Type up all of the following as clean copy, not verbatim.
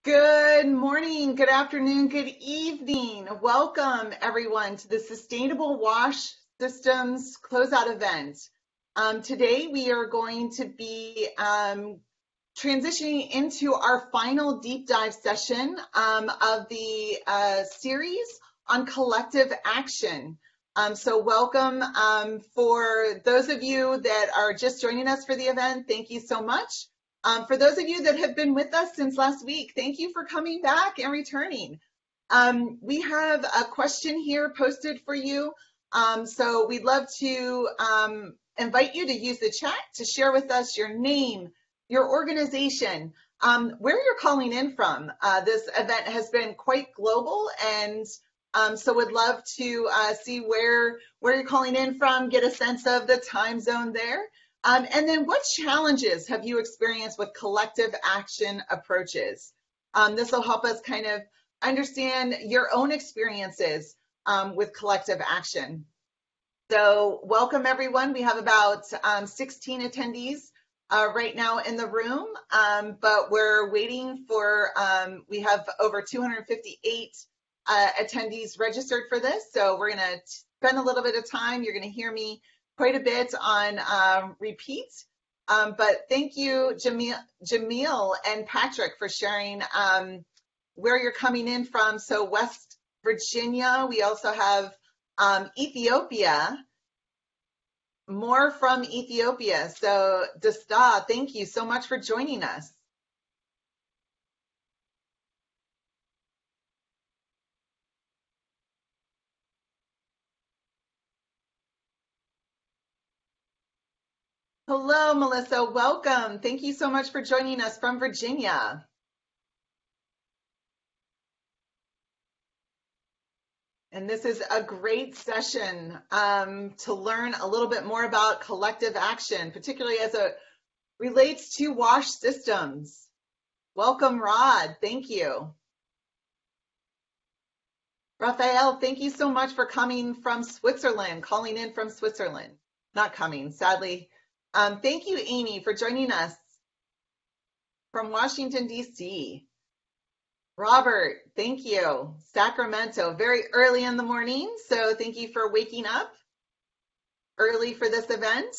Good morning, good afternoon, good evening. Welcome everyone to the Sustainable Wash Systems Closeout event. Today we are going to be transitioning into our final deep dive session of the series on collective action. So welcome for those of you that are just joining us for the event. Thank you so much. For those of you that have been with us since last week, thank you for coming back and returning. We have a question here posted for you. So we'd love to invite you to use the chat to share with us your name, your organization, where you're calling in from. This event has been quite global, and so would love to see where you're calling in from, get a sense of the time zone there. And then what challenges have you experienced with collective action approaches? This will help us kind of understand your own experiences with collective action. So welcome everyone. We have about 16 attendees right now in the room, but we're waiting for, we have over 258 attendees registered for this. So we're gonna spend a little bit of time. You're gonna hear me quite a bit on repeat, but thank you, Jamil and Patrick, for sharing where you're coming in from. So West Virginia, we also have Ethiopia, more from Ethiopia. So Dasta, thank you so much for joining us. Hello, Melissa, welcome. Thank you so much for joining us from Virginia. And this is a great session to learn a little bit more about collective action, particularly as it relates to wash systems. Welcome, Rod. Thank you. Raphael, thank you so much for coming from Switzerland, calling in from Switzerland. Not coming, sadly. Thank you, Amy, for joining us from Washington, D.C. Robert, thank you. Sacramento, very early in the morning, so thank you for waking up early for this event.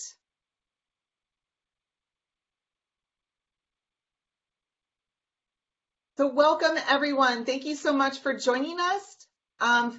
So welcome everyone. Thank you so much for joining us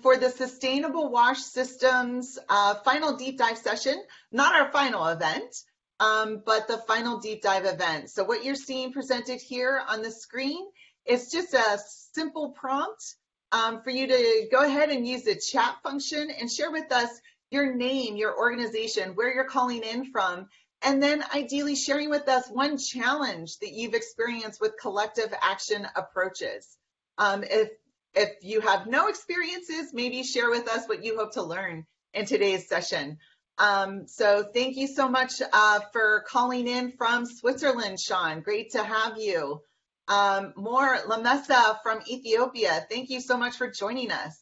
for the Sustainable Wash Systems final deep dive session, not our final event, but the final deep dive event. So what you're seeing presented here on the screen is just a simple prompt for you to go ahead and use the chat function and share with us your name, your organization, where you're calling in from, and then ideally sharing with us one challenge that you've experienced with collective action approaches. If you have no experiences, maybe share with us what you hope to learn in today's session. So thank you so much for calling in from Switzerland, Sean. Great to have you. More Lamesa from Ethiopia. Thank you so much for joining us.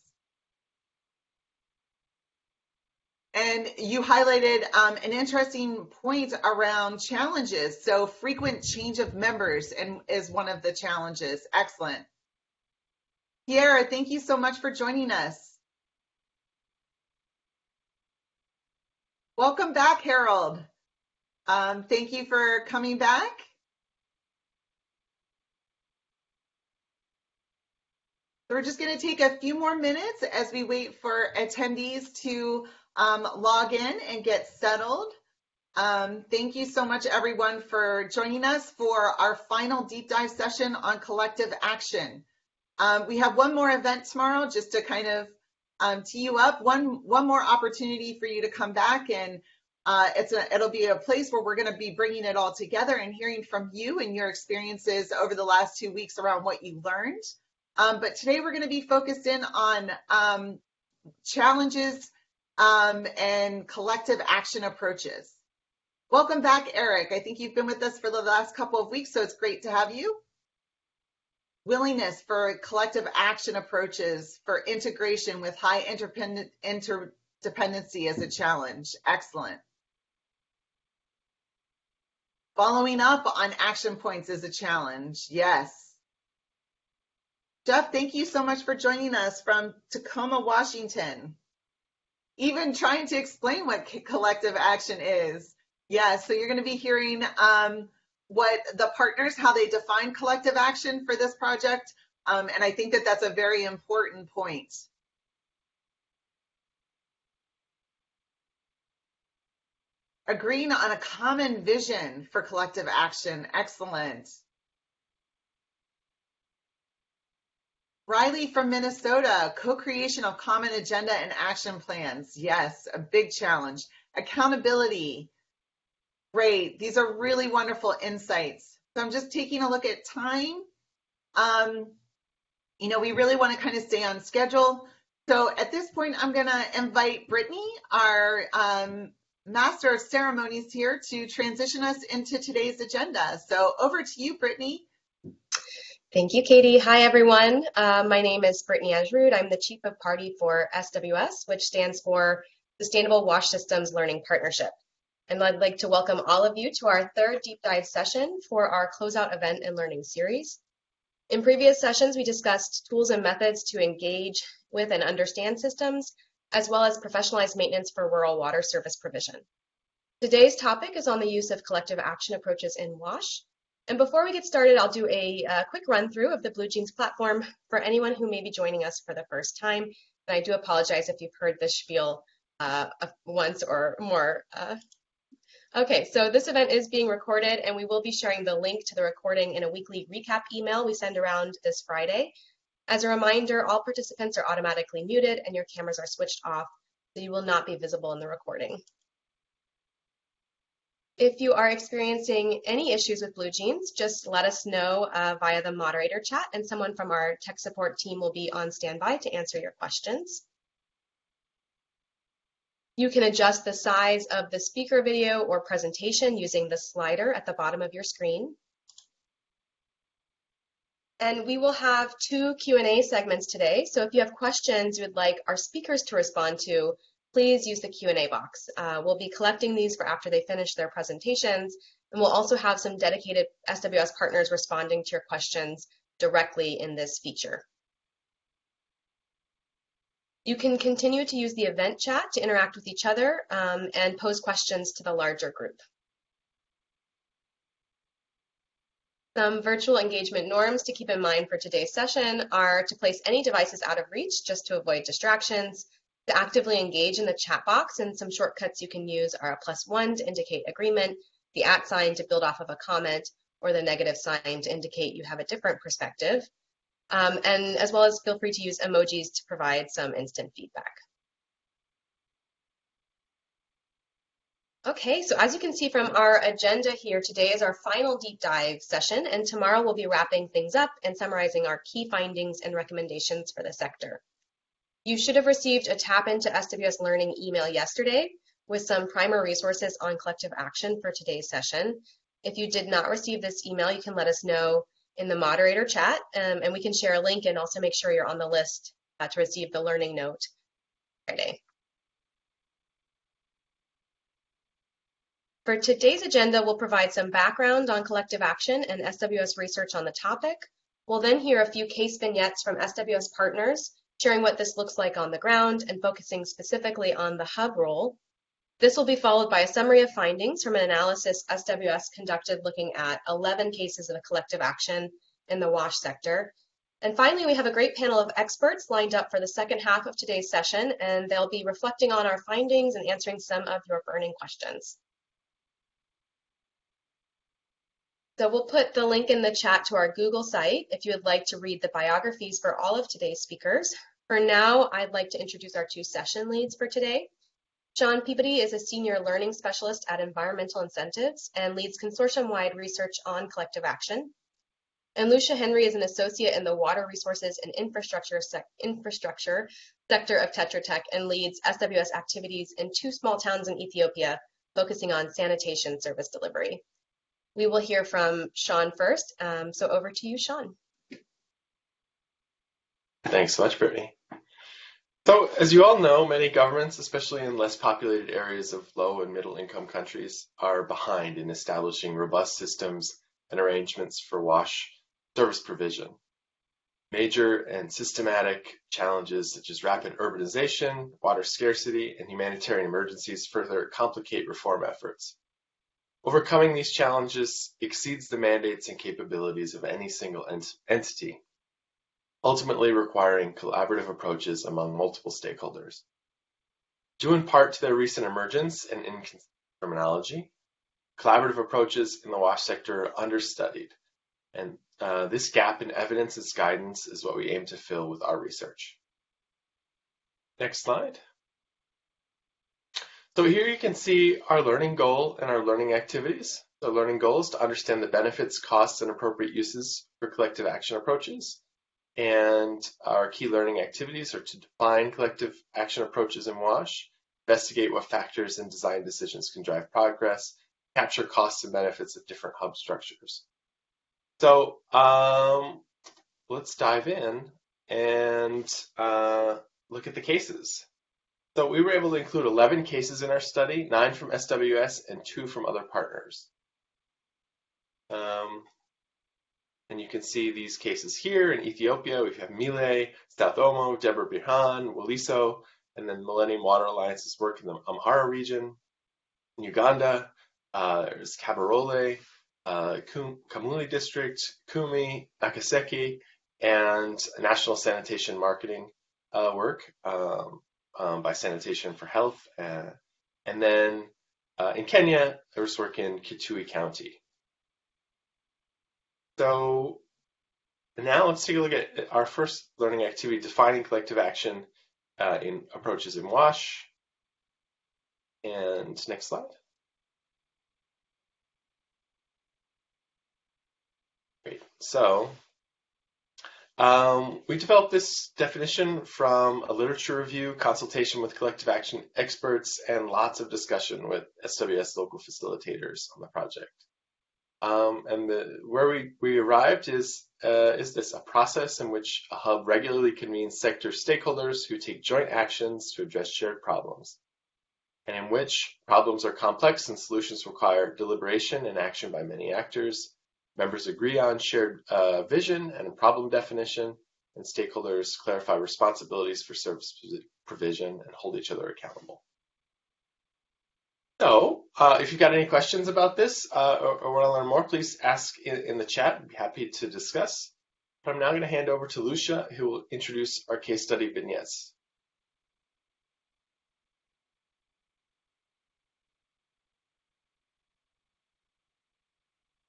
And you highlighted an interesting point around challenges. So frequent change of members is one of the challenges. Excellent. Pierre, thank you so much for joining us. Welcome back, Harold. Thank you for coming back. So we're just going to take a few more minutes as we wait for attendees to log in and get settled. Thank you so much, everyone, for joining us for our final deep dive session on collective action. We have one more event tomorrow just to kind of tee you up, one more opportunity for you to come back, and it'll be a place where we're going to be bringing it all together and hearing from you and your experiences over the last 2 weeks around what you learned. But today we're going to be focused in on challenges and collective action approaches. Welcome back, Eric. I think you've been with us for the last couple of weeks, so it's great to have you. Willingness for collective action approaches for integration with high interdependency as a challenge. Excellent. Following up on action points is a challenge. Yes. Jeff, thank you so much for joining us from Tacoma, Washington. Even trying to explain what collective action is. Yeah, so you're going to be hearing what the partners, how they define collective action for this project. And I think that that's a very important point. Agreeing on a common vision for collective action. Excellent. Riley from Minnesota, co-creation of common agenda and action plans. Yes, a big challenge. Accountability. Great. These are really wonderful insights. So I'm just taking a look at time. We really want to kind of stay on schedule. So at this point, I'm going to invite Brittany, our Master of Ceremonies here, to transition us into today's agenda. So over to you, Brittany. Thank you, Katie. Hi, everyone. My name is Brittany Ajrud. I'm the Chief of Party for SWS, which stands for Sustainable Wash Systems Learning Partnership. And I'd like to welcome all of you to our third deep dive session for our Closeout event and learning series. In previous sessions, we discussed tools and methods to engage with and understand systems, as well as professionalized maintenance for rural water service provision. Today's topic is on the use of collective action approaches in WASH. And before we get started, I'll do a quick run through of the Blue Jeans platform for anyone who may be joining us for the first time. And I do apologize if you've heard this spiel once or more. Okay, so this event is being recorded, and we will be sharing the link to the recording in a weekly recap email we send around this Friday. As a reminder, all participants are automatically muted and your cameras are switched off, so you will not be visible in the recording. If you are experiencing any issues with Blue Jeans, just let us know via the moderator chat, and someone from our tech support team will be on standby to answer your questions. You can adjust the size of the speaker video or presentation using the slider at the bottom of your screen. And we will have 2 Q&A segments today. So if you have questions you would like our speakers to respond to, please use the Q&A box. We'll be collecting these for after they finish their presentations, and we'll also have some dedicated SWS partners responding to your questions directly in this feature. You can continue to use the event chat to interact with each other and pose questions to the larger group. Some virtual engagement norms to keep in mind for today's session are to place any devices out of reach just to avoid distractions, to actively engage in the chat box, and some shortcuts you can use are a +1 to indicate agreement, the @ sign to build off of a comment, or the negative sign to indicate you have a different perspective. And as well as feel free to use emojis to provide some instant feedback. Okay, so as you can see from our agenda here, today is our final deep dive session, and tomorrow we'll be wrapping things up and summarizing our key findings and recommendations for the sector. You should have received a Tap into SWS Learning email yesterday with some primer resources on collective action for today's session. If you did not receive this email, you can let us know in the moderator chat, and we can share a link and also make sure you're on the list to receive the learning note Friday. For today's agenda, we'll provide some background on collective action and SWS research on the topic. We'll then hear a few case vignettes from SWS partners, sharing what this looks like on the ground and focusing specifically on the hub role. This will be followed by a summary of findings from an analysis SWS conducted looking at 11 cases of collective action in the WASH sector. And finally, we have a great panel of experts lined up for the second half of today's session, and they'll be reflecting on our findings and answering some of your burning questions. So we'll put the link in the chat to our Google site if you would like to read the biographies for all of today's speakers. For now, I'd like to introduce our 2 session leads for today. Sean Peabody is a senior learning specialist at Environmental Incentives and leads consortium-wide research on collective action. And Lucia Henry is an associate in the Water Resources and Infrastructure sector of Tetra Tech and leads SWS activities in 2 small towns in Ethiopia, focusing on sanitation service delivery. We will hear from Sean first, so over to you, Sean. Thanks so much, Brittany. So, as you all know, many governments, especially in less populated areas of low and middle income countries, are behind in establishing robust systems and arrangements for WASH service provision. Major and systematic challenges such as rapid urbanization, water scarcity, and humanitarian emergencies further complicate reform efforts. Overcoming these challenges exceeds the mandates and capabilities of any single entity, ultimately requiring collaborative approaches among multiple stakeholders. Due in part to their recent emergence and inconsistent terminology, collaborative approaches in the WASH sector are understudied, and this gap in evidence as guidance is what we aim to fill with our research. Next slide. So here you can see our learning goal and our learning activities. The learning goal is to understand the benefits, costs, and appropriate uses for collective action approaches. And our key learning activities are to define collective action approaches in WASH, investigate what factors and design decisions can drive progress, capture costs and benefits of different hub structures. So let's dive in and look at the cases. So we were able to include 11 cases in our study, 9 from SWS and 2 from other partners. And you can see these cases here in Ethiopia. We have Mile, South Omo, Debre Birhan, Waliso, and then Millennium Water Alliance's work in the Amhara region. In Uganda, there's Kabarole, Kamuli District, Kumi, Nakaseki, and National Sanitation Marketing work by Sanitation for Health. And then in Kenya, there's work in Kitui County. So now let's take a look at our first learning activity, defining collective action in approaches in WASH. And next slide. Great. So we developed this definition from a literature review, consultation with collective action experts, and lots of discussion with SWS local facilitators on the project. And where we arrived is this: a process in which a hub regularly convenes sector stakeholders who take joint actions to address shared problems, and in which problems are complex and solutions require deliberation and action by many actors. Members agree on shared vision and problem definition, and stakeholders clarify responsibilities for service provision and hold each other accountable. So if you've got any questions about this or want to learn more, please ask in the chat. I'd be happy to discuss. But I'm now going to hand over to Lucia, who will introduce our case study vignettes.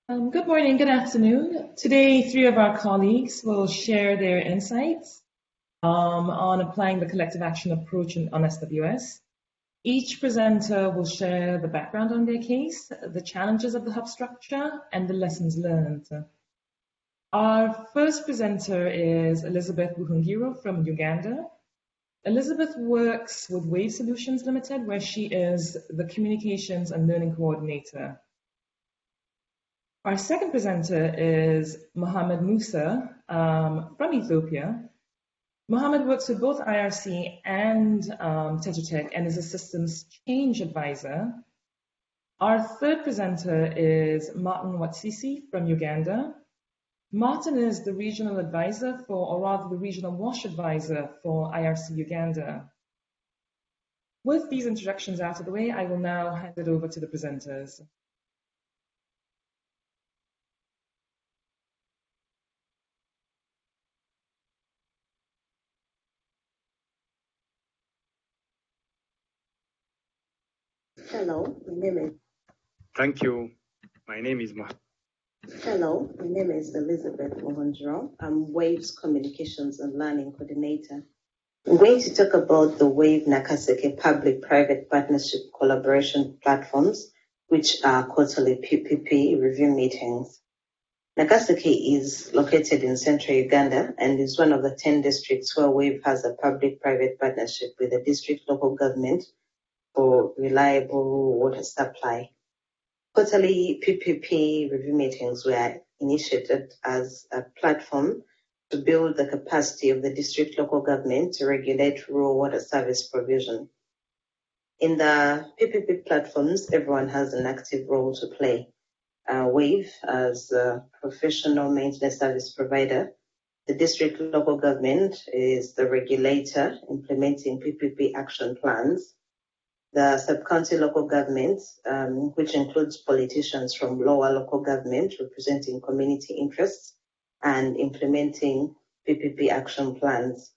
Good morning, good afternoon. Today, 3 of our colleagues will share their insights on applying the collective action approach on SWS. Each presenter will share the background on their case, the challenges of the hub structure, and the lessons learned. Our first presenter is Elizabeth Buhungiro from Uganda. Elizabeth works with Wave Solutions Limited, where she is the Communications and Learning Coordinator. Our second presenter is Mohammed Musa from Ethiopia. Mohammed works with both IRC and Tetra Tech and is a systems change advisor. Our third presenter is Martin Watsisi from Uganda. Martin is the regional advisor or rather the regional WASH advisor for IRC Uganda. With these introductions out of the way, I will now hand it over to the presenters. Hello, my name is. Thank you. My name is Hello, my name is Elizabeth Buhungiro. I'm Wave's Communications and Learning Coordinator. I'm going to talk about the Wave Nakaseke Public-Private Partnership Collaboration Platforms, which are quarterly PPP review meetings. Nakaseke is located in central Uganda and is one of the 10 districts where Wave has a public-private partnership with the district local government for reliable water supply. Quarterly PPP review meetings were initiated as a platform to build the capacity of the district local government to regulate rural water service provision. In the PPP platforms, everyone has an active role to play. Wave, as a professional maintenance service provider, The district local government is the regulator implementing PPP action plans. The sub-county local government, which includes politicians from lower local government representing community interests and implementing PPP action plans.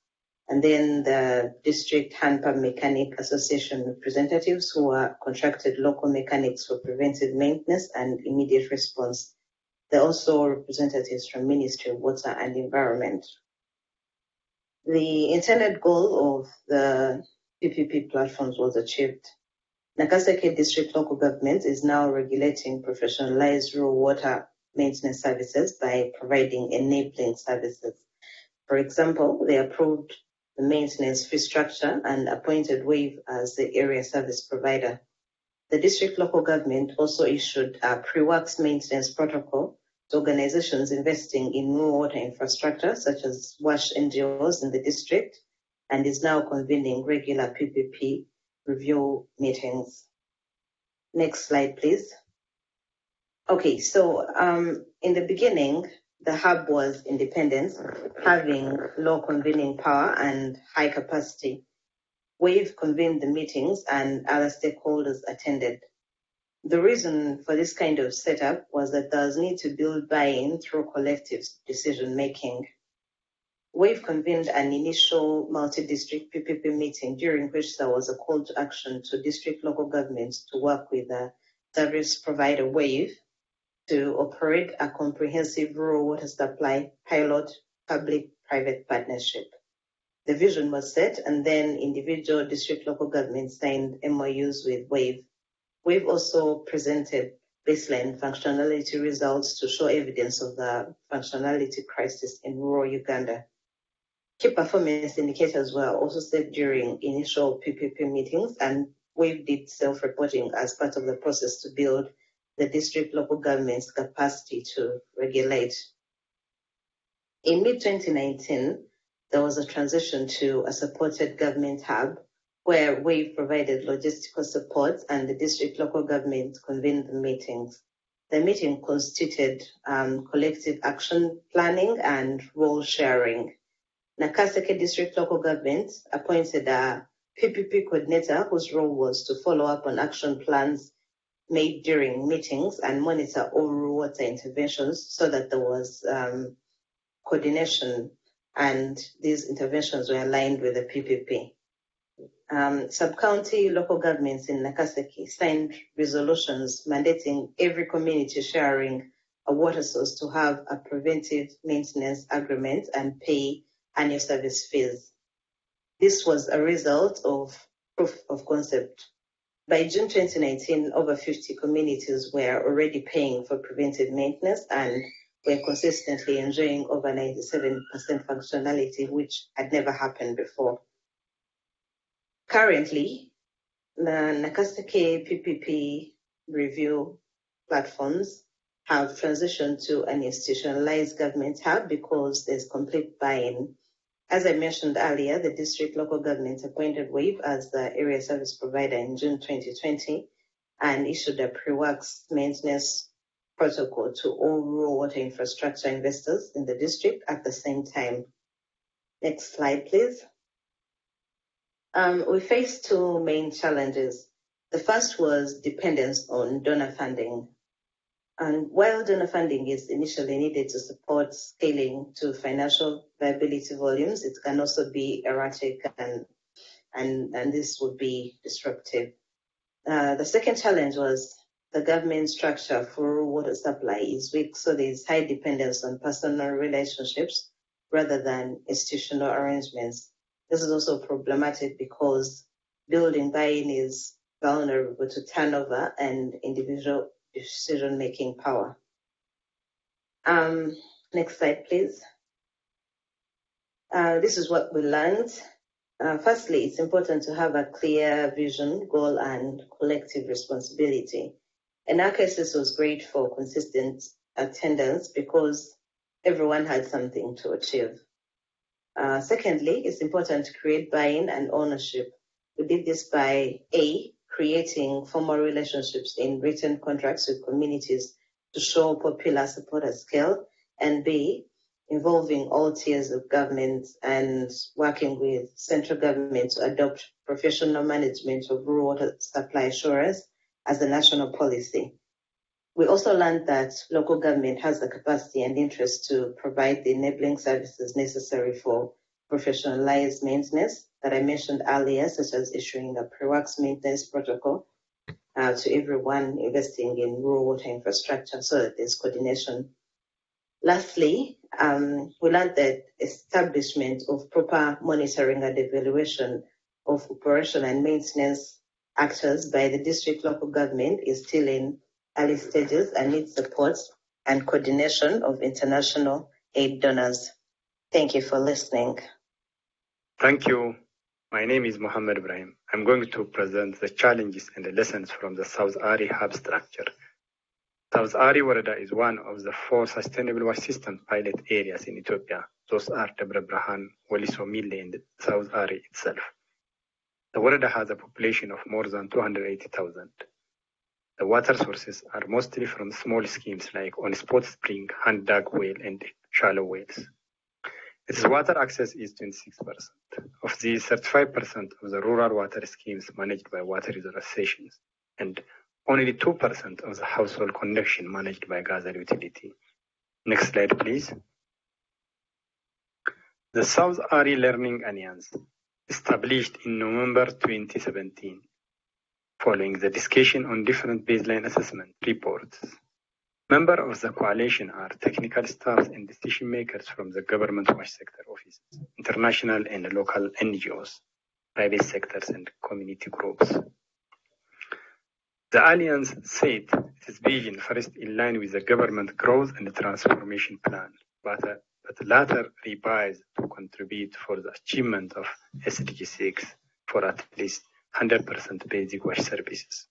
And then the district handpump mechanic association representatives who are contracted local mechanics for preventive maintenance and immediate response. There are also representatives from Ministry of Water and Environment. The intended goal of the PPP platforms was achieved. Nakaseke District Local Government is now regulating professionalized rural water maintenance services by providing enabling services. For example, they approved the maintenance fee structure and appointed WAVE as the area service provider. The district local government also issued a pre-works maintenance protocol to organizations investing in rural water infrastructure, such as WASH NGOs in the district, and is now convening regular PPP review meetings. Next slide, please. Okay, so in the beginning, the hub was independent, having low convening power and high capacity. WAVE convened the meetings and other stakeholders attended. The reason for this kind of setup was that there was need to build buy-in through collective decision-making. WAVE convened an initial multi-district PPP meeting during which there was a call to action to district local governments to work with the service provider WAVE to operate a comprehensive rural water supply pilot public-private partnership. The vision was set, and then individual district local governments signed MOUs with WAVE. WAVE also presented baseline functionality results to show evidence of the functionality crisis in rural Uganda. Key performance indicators were also set during initial PPP meetings, and WAVE did self-reporting as part of the process to build the district local government's capacity to regulate. In mid-2019, there was a transition to a supported government hub where WAVE provided logistical support and the district local government convened the meetings. The meeting constituted collective action planning and role sharing. Nakaseke District Local Government appointed a PPP coordinator whose role was to follow up on action plans made during meetings and monitor all rural water interventions so that there was coordination and these interventions were aligned with the PPP. Sub-county local governments in Nakaseke signed resolutions mandating every community sharing a water source to have a preventive maintenance agreement and pay annual service fees. This was a result of proof of concept. By June 2019, over 50 communities were already paying for preventive maintenance and were consistently enjoying over 97% functionality, which had never happened before. Currently, the Nakaseke PPP review platforms have transitioned to an institutionalized government hub because there's complete buy-in. As I mentioned earlier, the district local government appointed WAVE as the area service provider in June 2020 and issued a pre-works maintenance protocol to all rural water infrastructure investors in the district at the same time. Next slide, please. We faced two main challenges. The first was dependence on donor funding. And while donor funding is initially needed to support scaling to financial viability volumes, it can also be erratic and this would be disruptive. The second challenge was the government structure for rural water supply is weak, so there is high dependence on personal relationships rather than institutional arrangements. This is also problematic because building buy-in is vulnerable to turnover and individual decision-making power. Next slide, please. This is what we learned. Firstly, it's important to have a clear vision, goal, and collective responsibility. In our case, this was great for consistent attendance because everyone had something to achieve. Secondly, it's important to create buy-in and ownership. We did this by A, creating formal relationships in written contracts with communities to show popular support at scale, and B, involving all tiers of government and working with central government to adopt professional management of rural water supply assurance as a national policy. We also learned that local government has the capacity and interest to provide the enabling services necessary for professionalized maintenance that I mentioned earlier, such as issuing a pre-works maintenance protocol to everyone investing in rural water infrastructure so that there's coordination. Lastly, we learned that establishment of proper monitoring and evaluation of operation and maintenance actors by the district local government is still in early stages and needs support and coordination of international aid donors. Thank you for listening. Thank you. My name is Mohammed Ibrahim. I'm going to present the challenges and the lessons from the South Ari hub structure. South Ari Warada is one of the 4 sustainable water system pilot areas in Ethiopia. Those are Debre Brahan, Waliso Mille, and South Ari itself. The Warada has a population of more than 280,000. The water sources are mostly from small schemes like on-spot spring, hand-dug well, and shallow wells. Its water access is 26%. Of these, 35% of the rural water schemes managed by water reserve stations, and only 2% of the household connection managed by gas utility. Next slide, please. The South Ari Learning Alliance, established in November 2017, following the discussion on different baseline assessment reports. Members of the coalition are technical staff and decision makers from the government wash sector offices, international and local NGOs, private sectors, and community groups. The Alliance said its vision first in line with the government growth and transformation plan, but later revised to contribute for the achievement of SDG 6 for at least 100% basic wash services.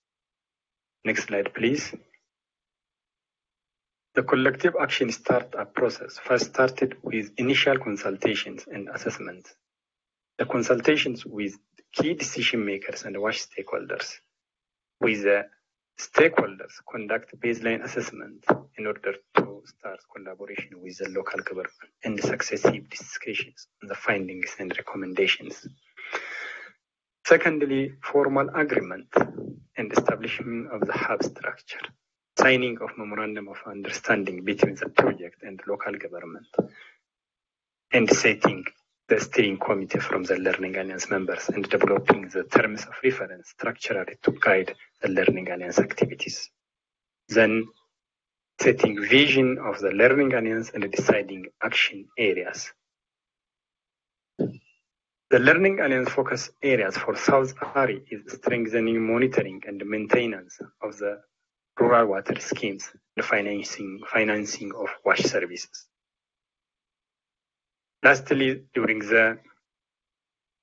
Next slide, please. The collective action startup process first started with initial consultations and assessments. The consultations with key decision makers and wash stakeholders. With the stakeholders conduct baseline assessment in order to start collaboration with the local government and successive discussions on the findings and recommendations. Secondly, formal agreement and establishment of the hub structure, signing of memorandum of understanding between the project and local government, and setting the steering committee from the Learning Alliance members and developing the terms of reference structurally to guide the Learning Alliance activities. Then setting vision of the Learning Alliance and deciding action areas. The Learning Alliance focus areas for South Ari is strengthening monitoring and maintenance of the rural water schemes, the financing of wash services. Lastly, during the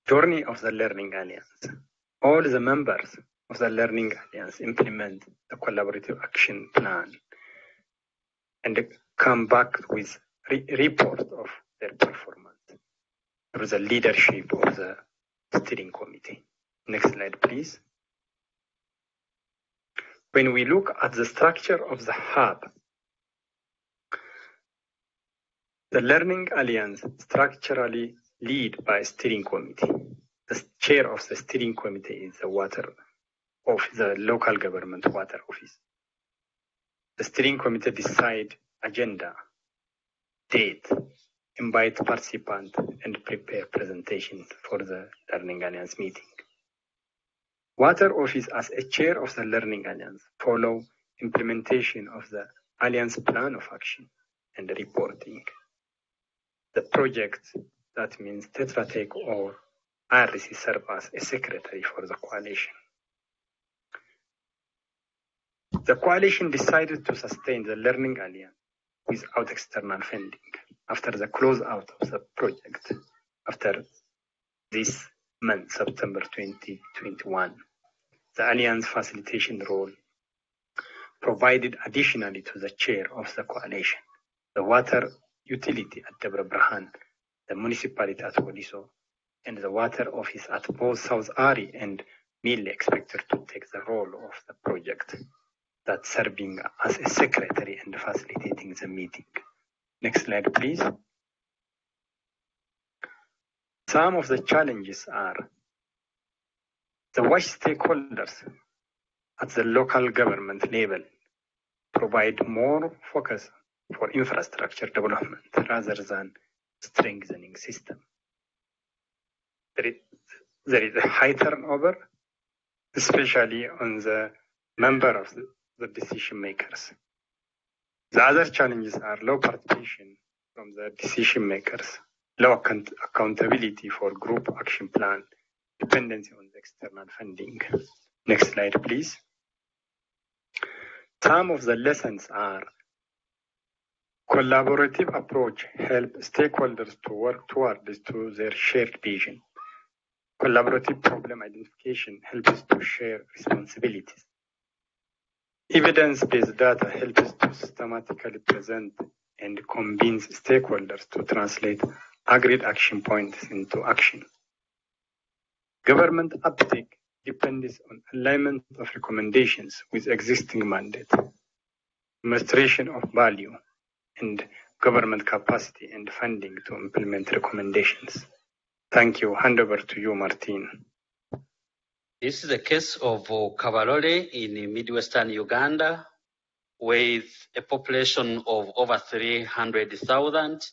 journey of the Learning Alliance, all the members of the Learning Alliance implement the collaborative action plan and come back with report of their performance through the leadership of the steering committee. Next slide, please. When we look at the structure of the hub, the Learning Alliance structurally led by steering committee. The chair of the steering committee is the local government water office. The steering committee decide agenda, date, invite participants, and prepare presentation for the Learning Alliance meeting. Water office as a chair of the Learning Alliance follow implementation of the Alliance plan of action and reporting. The project, that means Tetra Tech or RC, serve as a secretary for the coalition. The coalition decided to sustain the Learning Alliance without external funding after the closeout of the project after this month, September 2021. The Alliance facilitation role provided additionally to the chair of the coalition, the water utility at Debre Brahan, the municipality at Waliso, and the water office at both South Ari and Mille expected to take the role of the project, that serving as a secretary and facilitating the meeting. Next slide, please. Some of the challenges are the WASH stakeholders at the local government level provide more focus for infrastructure development rather than strengthening system. There is a high turnover, especially on the member of the decision makers. The other challenges are low participation from the decision makers, low accountability for group action plan, dependency on the external funding. Next slide, please. Some of the lessons are collaborative approach help stakeholders to work towards their shared vision. Collaborative problem identification helps to share responsibilities. Evidence-based data helps to systematically present and convince stakeholders to translate agreed action points into action. Government uptake depends on alignment of recommendations with existing mandate, demonstration of value, and government capacity and funding to implement recommendations. Thank you. Hand over to you, Martin. This is the case of Kabarole in Midwestern Uganda, with a population of over 300,000,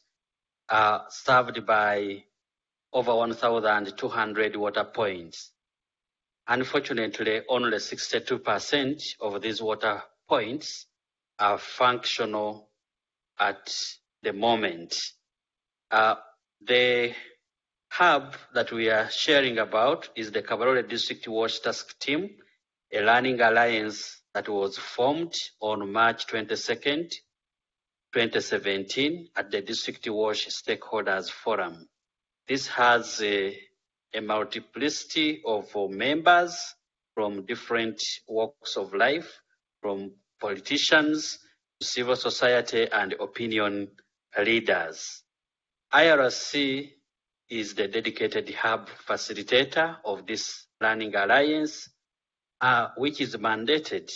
served by over 1,200 water points. Unfortunately, only 62% of these water points are functional at the moment. The hub that we are sharing about is the Kabarole District WASH Task Team, a learning alliance that was formed on March 22nd, 2017 at the District WASH Stakeholders Forum. This has a multiplicity of members from different walks of life, from politicians to civil society and opinion leaders. IRC is the dedicated hub facilitator of this learning alliance, which is mandated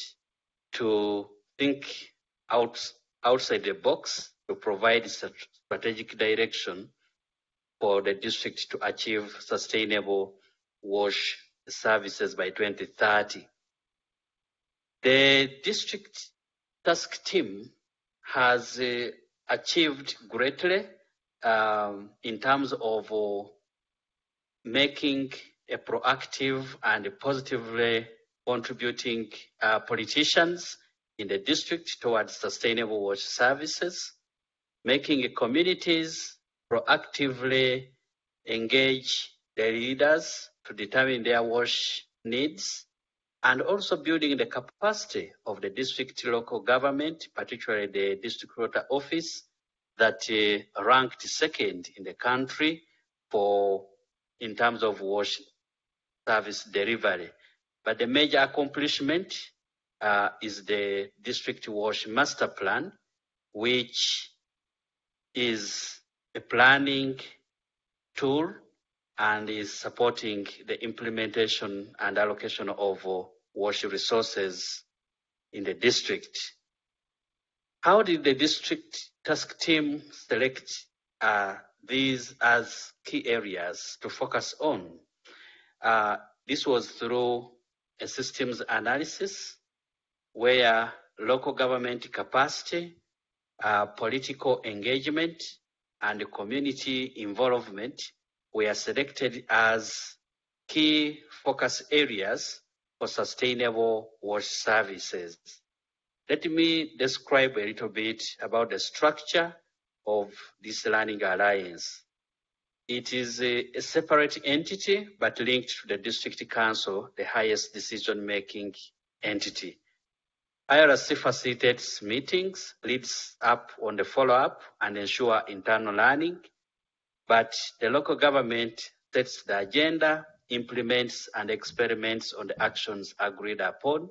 to think outside the box to provide strategic direction for the district to achieve sustainable WASH services by 2030. The district task team has achieved greatly in terms of making a proactive and positively contributing politicians in the district towards sustainable WASH services, making communities proactively engage the leaders to determine their WASH needs, and also building the capacity of the district local government, particularly the district water office, that ranked second in the country in terms of WASH service delivery. But the major accomplishment is the district WASH master plan, which is a planning tool and is supporting the implementation and allocation of WASH resources in the district. How did the district task team select these as key areas to focus on? This was through a systems analysis where local government capacity, political engagement, and community involvement were selected as key focus areas for sustainable WASH services. Let me describe a little bit about the structure of this learning alliance. It is a separate entity, but linked to the district council, the highest decision-making entity. IRC facilitates meetings, leads up on the follow-up, and ensure internal learning, but the local government sets the agenda, implements and experiments on the actions agreed upon,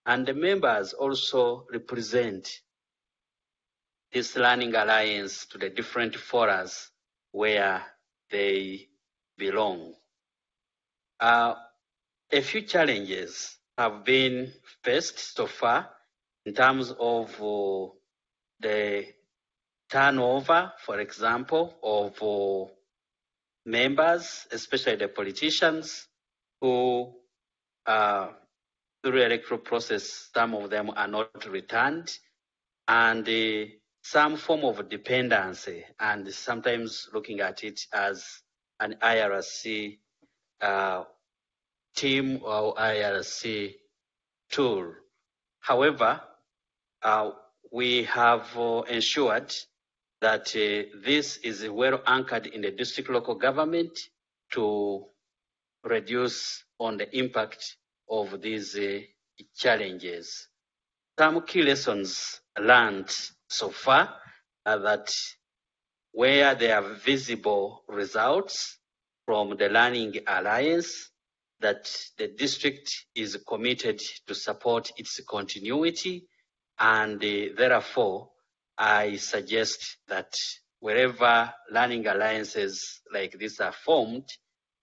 and the members also represent this learning alliance to the different forums where they belong. A few challenges have been faced so far in terms of the turnover, for example, of members, especially the politicians, who through electoral process, some of them are not returned, and some form of dependency, and sometimes looking at it as an IRC team or IRC tool. However, we have ensured that this is well anchored in the district local government to reduce on the impact of these challenges. Some key lessons learned so far are that where there are visible results from the Learning Alliance, that the district is committed to support its continuity, and therefore I suggest that wherever learning alliances like this are formed,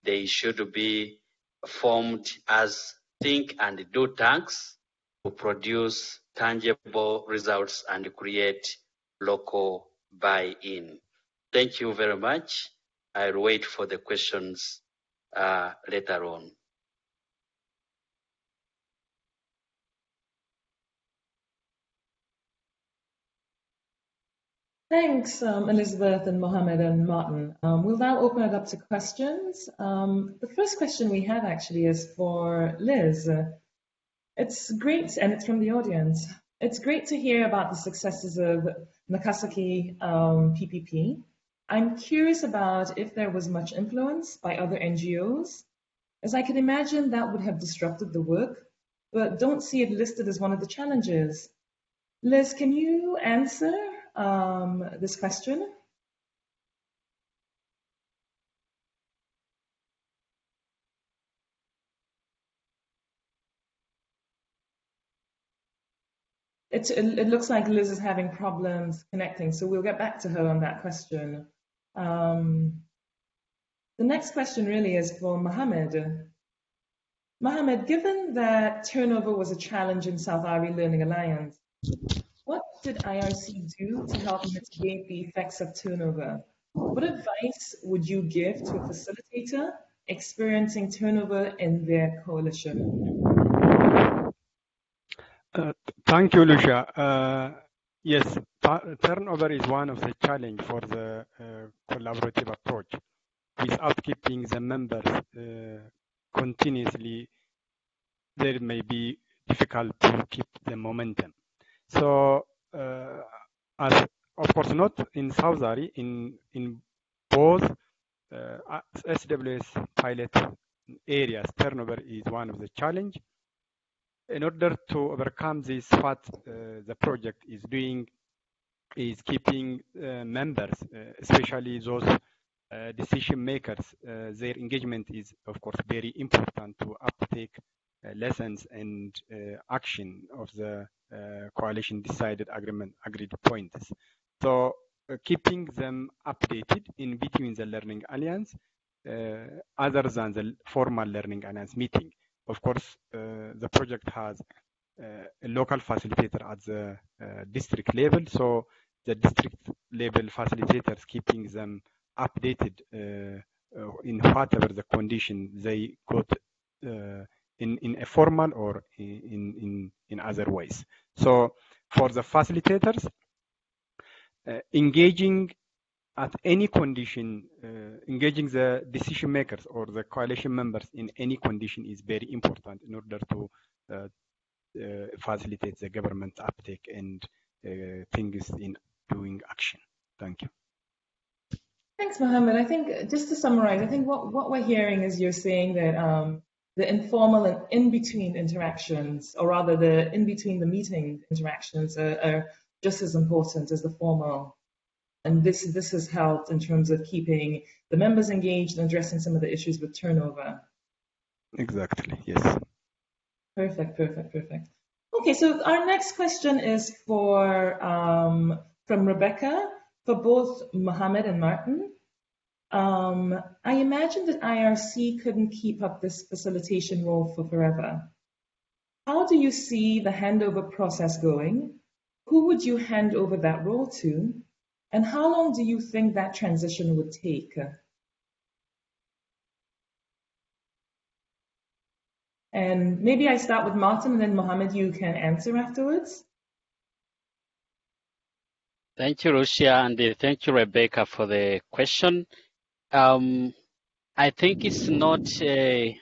they should be formed as think and do tanks to produce tangible results and create local buy-in. Thank you very much. I'll wait for the questions later on. Thanks, Elizabeth and Mohammed and Martin. We'll now open it up to questions. The first question we have actually is for Liz. It's great, and it's from the audience. It's great to hear about the successes of Nakasaki PPP. I'm curious about if there was much influence by other NGOs, as I can imagine that would have disrupted the work, but don't see it listed as one of the challenges. Liz, can you answer this question? It looks like Liz is having problems connecting, so we'll get back to her on that question. The next question really is for Mohammed. Mohammed, given that turnover was a challenge in South Ari Learning Alliance, what did IRC do to help mitigate the effects of turnover? What advice would you give to a facilitator experiencing turnover in their coalition? Thank you, Lucia. Yes, turnover is one of the challenges for the collaborative approach. Without keeping the members continuously, there may be difficult to keep the momentum. So, as of course, not in South Ari, in both SWS pilot areas, turnover is one of the challenges. In order to overcome this, what the project is doing is keeping members, especially those decision makers, their engagement is, of course, very important to uptake lessons and action of the coalition decided agreed points. So keeping them updated in between the Learning Alliance, other than the formal Learning Alliance meeting. Of course, the project has a local facilitator at the district level, so the district level facilitators keeping them updated in whatever the condition they got in a formal or in other ways. So for the facilitators, engaging at any condition, engaging the decision makers or the coalition members in any condition is very important in order to facilitate the government uptake and things in doing action. Thank you. Thanks, Mohammed. I think just to summarize, I think what we're hearing is you're saying that the informal and in-between interactions, or rather the in-between the meeting interactions are just as important as the formal. And this has helped in terms of keeping the members engaged and addressing some of the issues with turnover. Exactly, yes. Perfect. Okay, so our next question is from Rebecca, for both Mohammed and Martin. I imagine that IRC couldn't keep up this facilitation role for forever. How do you see the handover process going? Who would you hand over that role to? And how long do you think that transition would take? And maybe I start with Martin, and then Mohammed, you can answer afterwards. Thank you, Lucia, and thank you, Rebecca, for the question. I think it's not in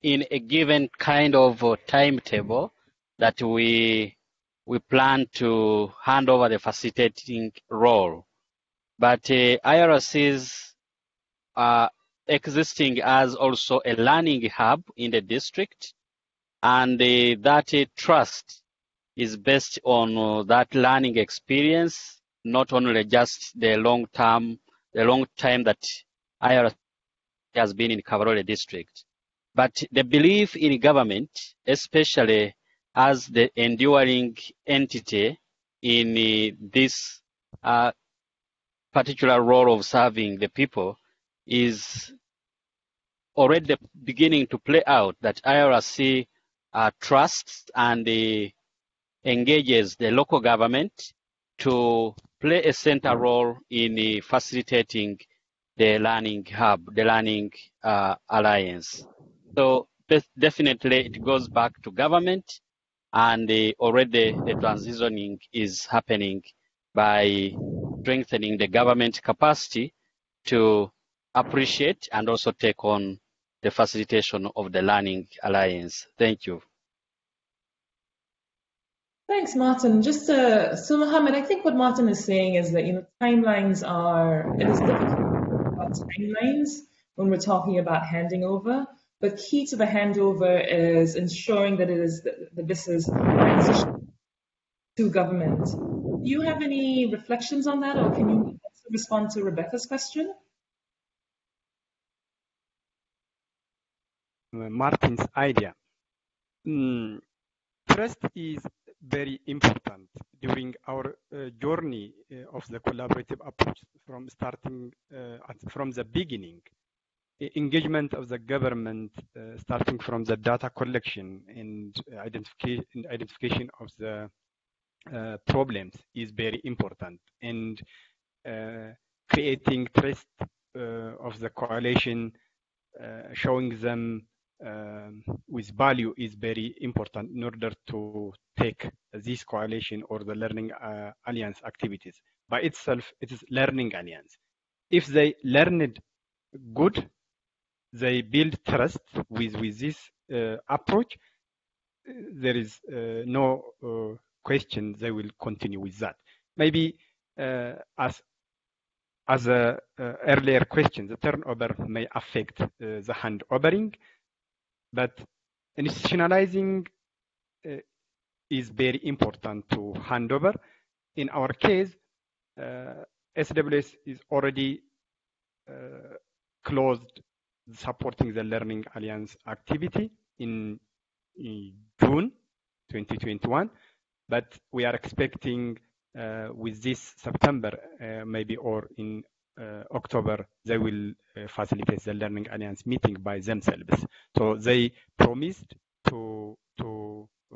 a given kind of timetable that we plan to hand over the facilitating role, but IRCs are existing as also a learning hub in the district, and that trust is based on that learning experience, not only just the long time that IRC has been in Kabarole district, but the belief in government, especially as the enduring entity in this particular role of serving the people, is already beginning to play out, that IRC trusts and engages the local government to play a central role in facilitating the learning hub, the learning alliance. So definitely it goes back to government, and already the transitioning is happening by strengthening the government capacity to appreciate and also take on the facilitation of the learning alliance. Thank you. Thanks, Martin. So Mohammed, I think what Martin is saying is that, it is difficult about timelines when we're talking about handing over, but key to the handover is ensuring that this is transition to government. Do you have any reflections on that, or can you also respond to Rebecca's question? Martin's idea. Trust is very important during our journey of the collaborative approach from the beginning. Engagement of the government, starting from the data collection and identification of the problems, is very important, and creating trust of the coalition, showing them with value, is very important in order to take this coalition or the learning alliance activities. By itself, it is learning alliance. If they learned good, they build trust with this approach. There is no question they will continue with that. Maybe as a earlier question, the turnover may affect the handovering, but institutionalizing is very important to handover. In our case, SWS is already closed supporting the Learning Alliance activity in June 2021, but we are expecting with this September, maybe, or in October, they will facilitate the Learning Alliance meeting by themselves. So they promised to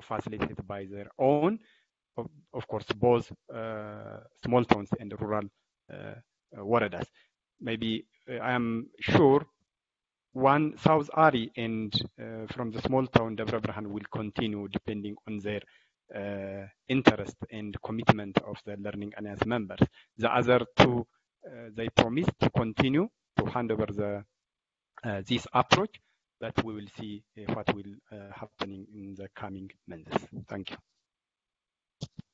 facilitate by their own, of course, both small towns and rural waradas. Maybe I am sure one South Ari and from the small town Dabra Brahan will continue, depending on their interest and commitment of the Learning Alliance members. The other two, they promised to continue to hand over this approach, but we will see what will happening in the coming months. Thank you.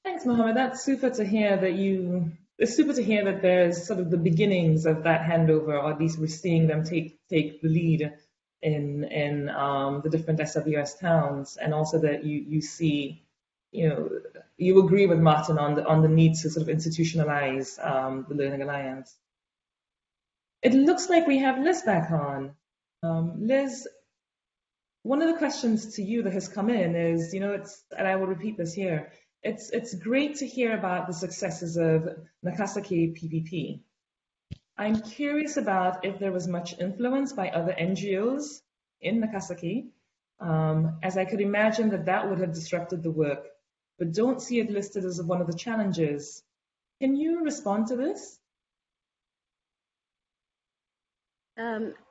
Thanks, Mohammed. That's super to hear that it's super to hear that there's sort of the beginnings of that handover, or at least we're seeing them take the lead in the different SWS towns, and also that you see, you agree with Martin on the need to sort of institutionalize the Learning Alliance. It looks like we have Liz back on. Liz, one of the questions to you that has come in is, and I will repeat this here, it's great to hear about the successes of Nakasaki PPP. I'm curious about if there was much influence by other NGOs in Nakasaki, as I could imagine that would have disrupted the work, but don't see it listed as one of the challenges. Can you respond to this?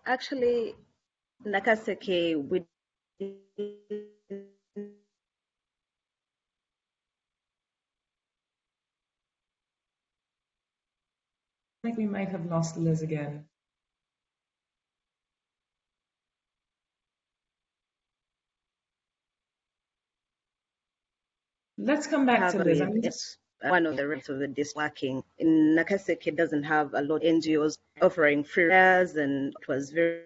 Actually, Nakasaki, we I think we might have lost Liz again. Let's come back to Liz. It's one of the risks of the disk working. In Nakaseke, it doesn't have a lot of NGOs offering free fares, and it was very.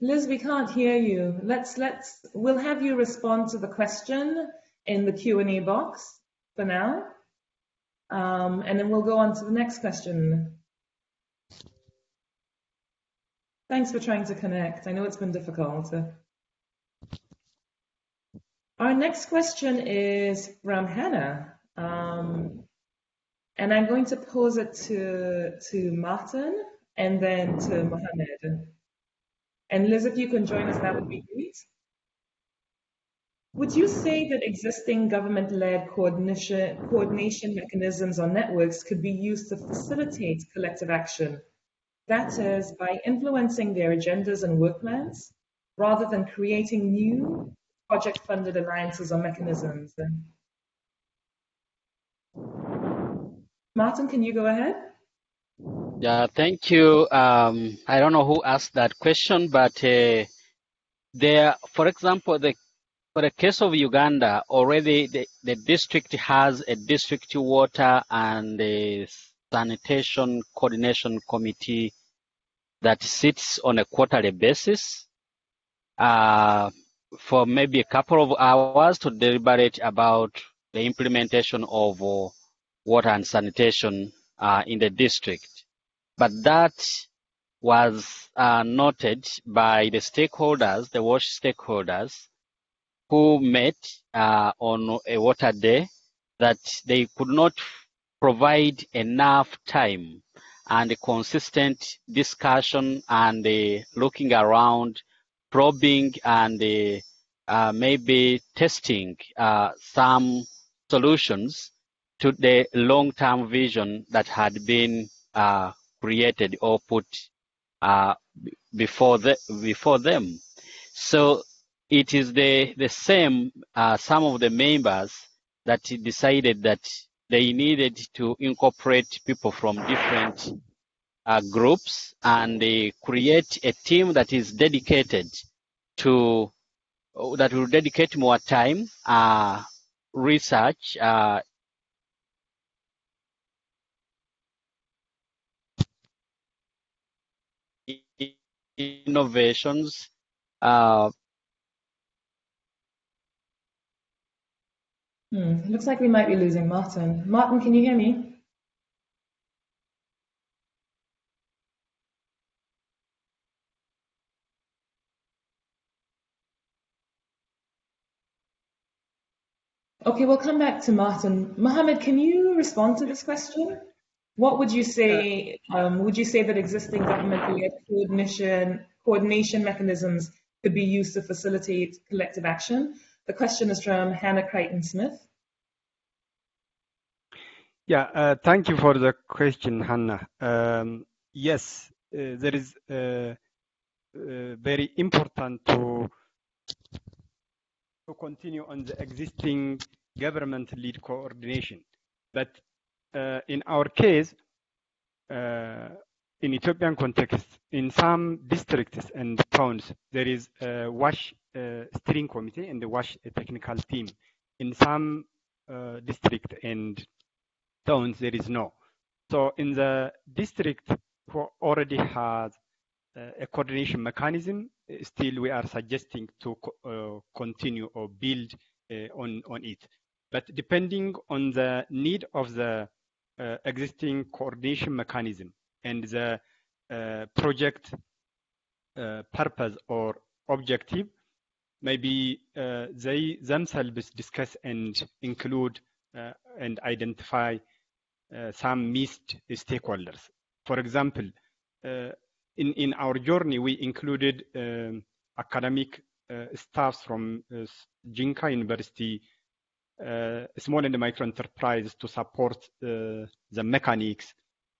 Liz, we can't hear you. We'll have you respond to the question in the Q&A box for now. And then we'll go on to the next question. Thanks for trying to connect. I know it's been difficult. Our next question is from Hannah. And I'm going to pose it to Martin and then to Mohammed. And Liz, if you can join us, that would be great. Would you say that existing government-led coordination mechanisms or networks could be used to facilitate collective action? That is, by influencing their agendas and work plans, rather than creating new project-funded alliances or mechanisms? Martin, can you go ahead? Yeah, thank you. I don't know who asked that question, but there, for example, for the case of Uganda, already the district has a district water and a sanitation coordination committee that sits on a quarterly basis for maybe a couple of hours to deliberate about the implementation of water and sanitation in the district. But that was noted by the stakeholders, the WASH stakeholders, who met on a water day, that they could not provide enough time and a consistent discussion and looking around, probing and maybe testing some solutions to the long-term vision that had been created or put before them. So it is the same, some of the members that decided that they needed to incorporate people from different groups and create a team that is dedicated to, that will dedicate more time, research, innovations, Looks like we might be losing Martin. Martin, can you hear me? Okay, we'll come back to Martin. Mohammed, can you respond to this question? What would you say? Would you say that existing government-led coordination mechanisms could be used to facilitate collective action? The question is from Hannah Crichton-Smith. Yeah, thank you for the question, Hannah. Yes, there is very important to continue on the existing government-led coordination. But in our case, in Ethiopian context, in some districts and towns, there is a WASH steering committee and the WASH technical team. In some district and towns, there is no. So in the district who already has a coordination mechanism, still we are suggesting to continue or build on it. But depending on the need of the existing coordination mechanism and the project purpose or objective, maybe they themselves discuss and include and identify some missed stakeholders. For example, in our journey, we included academic staff from Jinka University, small and micro enterprise to support the mechanics,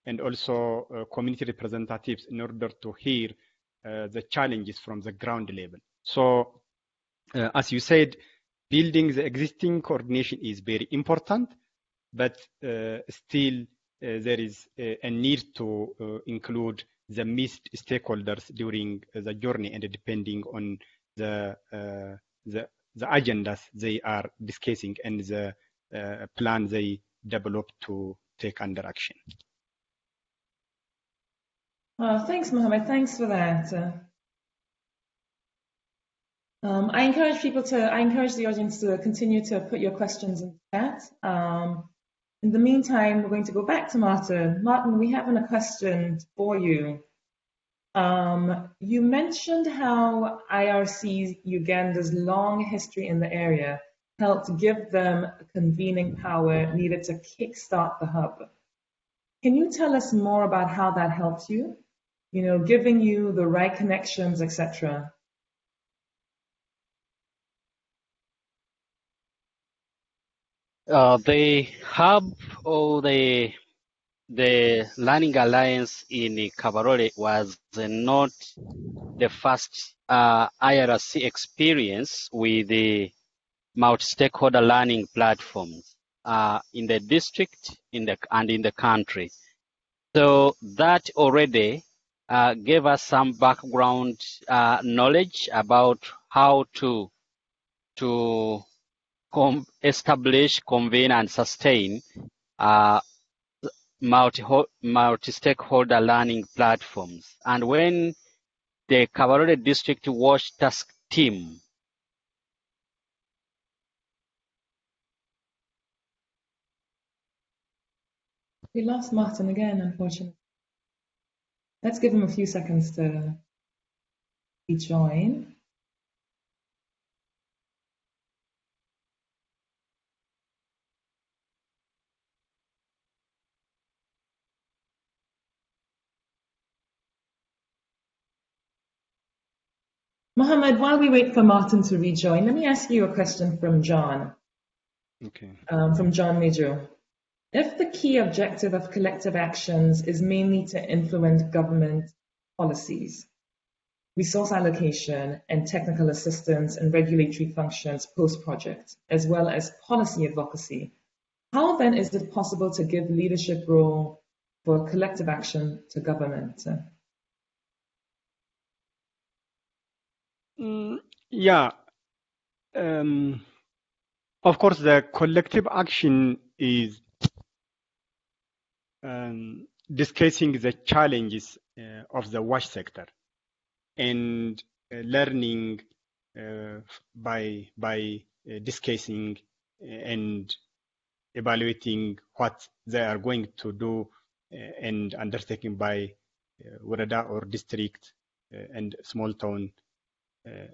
and also community representatives in order to hear the challenges from the ground level. So, as you said, building the existing coordination is very important, but still there is a need to include the missed stakeholders during the journey, and depending on the agendas they are discussing and the plan they develop to take under action. Thanks, Mohammed. Thanks for that. I encourage the audience to continue to put your questions in the chat. In the meantime, we're going to go back to Martin. Martin, we have a question for you. You mentioned how IRC Uganda's long history in the area helped give them a convening power needed to kickstart the hub. Can you tell us more about how that helped you? You know, giving you the right connections, etc. The hub or the Learning Alliance in Kabarole was not the first IRC experience with the multi-stakeholder learning platforms in the district and in the country. So that already gave us some background knowledge about how to establish, convene, and sustain multi-stakeholder learning platforms. And when the Kabarole District WASH Task Team We lost Martin again, unfortunately. Let's give him a few seconds to rejoin. Mohammed, while we wait for Martin to rejoin, let me ask you a question from John. Okay. From John Major. If the key objective of collective actions is mainly to influence government policies, resource allocation, and technical assistance and regulatory functions post-project, as well as policy advocacy, how then is it possible to give leadership role for collective action to government? Of course, the collective action is discussing the challenges of the WASH sector and learning by discussing and evaluating what they are going to do and undertaking by Warada or district and small town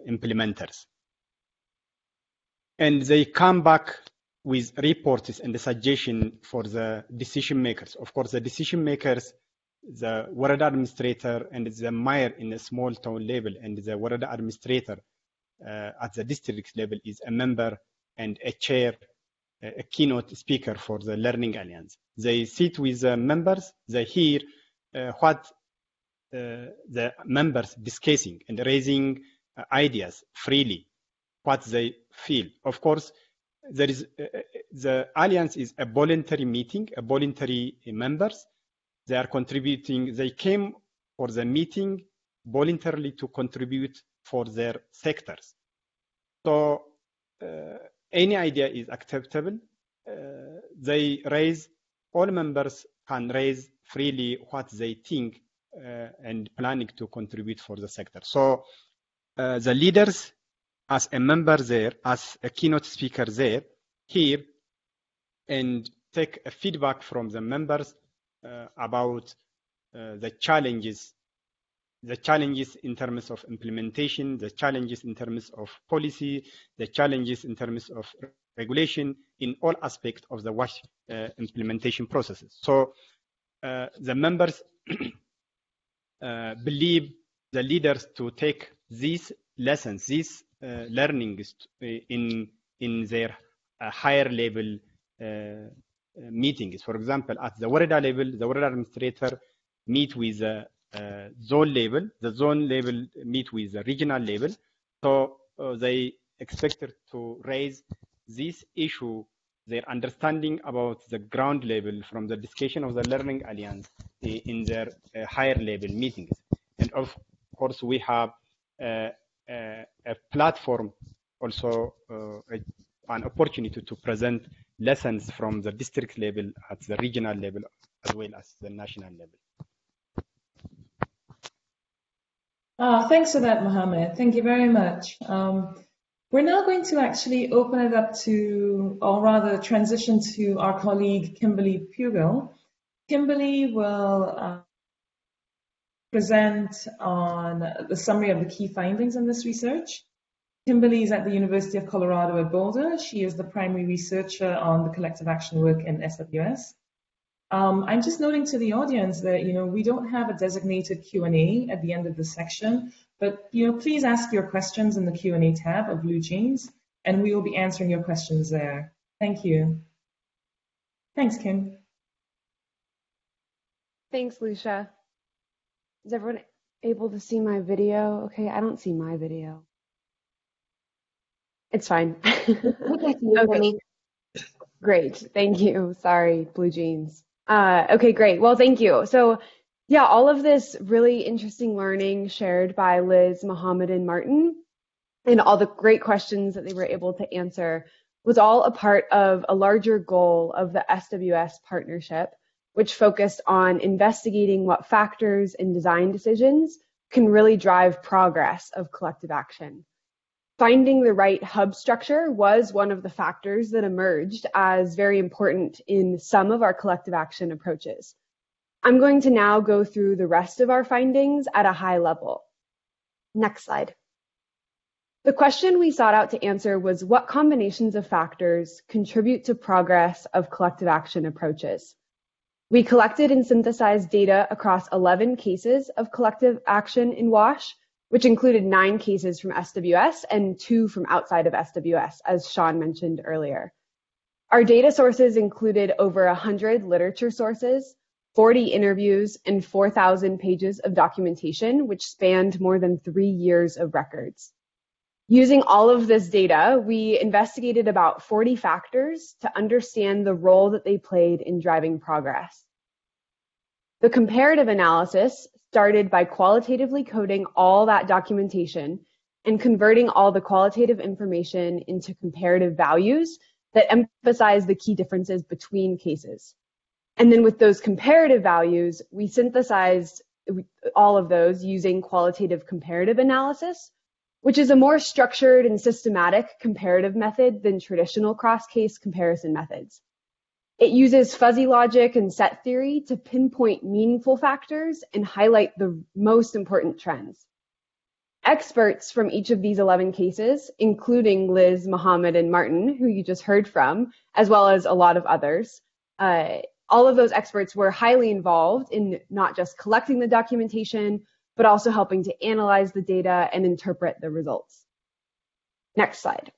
implementers. And they come back with reports and the suggestion for the decision makers. Of course, the decision makers, the Warada administrator and the mayor in a small town level, and the Warada administrator at the district level is a member and a chair, a keynote speaker for the Learning Alliance. They sit with the members, they hear what the members discussing and raising ideas freely, what they feel. Of course, there is the alliance is a voluntary meeting, a voluntary members. They are contributing. They came for the meeting voluntarily to contribute for their sectors. So any idea is acceptable. They raise, all members can raise freely what they think and planning to contribute for the sector. So the leaders, as a member there, as a keynote speaker there, hear and take a feedback from the members about the challenges in terms of implementation, the challenges in terms of policy, the challenges in terms of regulation in all aspects of the WASH implementation processes. So the members believe the leaders to take these lessons, these learnings in their higher level meetings. For example, at the Warada level, the Warada administrator meet with the zone level. The zone level meet with the regional level. So they expected to raise this issue, their understanding about the ground level from the discussion of the Learning Alliance in their higher level meetings. And of course, we have a platform, also an opportunity to present lessons from the district level at the regional level as well as the national level. Thanks for that, Mohammed. Thank you very much. We're now going to actually open it up to, or rather transition to our colleague, Kimberly Pugel. Kimberly will present on the summary of the key findings in this research. Kimberly is at the University of Colorado at Boulder. She is the primary researcher on the collective action work in SWS. I'm just noting to the audience that, we don't have a designated Q&A at the end of the section, but, please ask your questions in the Q&A tab of Blue Jeans, and we will be answering your questions there. Thank you. Thanks, Kim. Thanks, Lucia. Is everyone able to see my video? Okay, I don't see my video. It's fine. Okay. Great. Thank you. Sorry, Blue Jeans. Okay, great. Well, thank you. So yeah, all of this really interesting learning shared by Liz, Mohammed, and Martin, and all the great questions that they were able to answer was all a part of a larger goal of the SWS partnership, which focused on investigating what factors in design decisions can really drive progress of collective action. Finding the right hub structure was one of the factors that emerged as very important in some of our collective action approaches. I'm going to now go through the rest of our findings at a high level. Next slide. The question we sought out to answer was what combinations of factors contribute to progress of collective action approaches. We collected and synthesized data across 11 cases of collective action in WASH, which included 9 cases from SWS and 2 from outside of SWS, as Sean mentioned earlier. Our data sources included over 100 literature sources, 40 interviews, and 4,000 pages of documentation, which spanned more than 3 years of records. Using all of this data, we investigated about 40 factors to understand the role that they played in driving progress. The comparative analysis started by qualitatively coding all that documentation and converting all the qualitative information into comparative values that emphasize the key differences between cases. And then with those comparative values, we synthesized all of those using qualitative comparative analysis, which is a more structured and systematic comparative method than traditional cross-case comparison methods. It uses fuzzy logic and set theory to pinpoint meaningful factors and highlight the most important trends. Experts from each of these 11 cases, including Liz, Mohammed, and Martin, who you just heard from, as well as a lot of others, all of those experts were highly involved in not just collecting the documentation, but also helping to analyze the data and interpret the results. Next slide.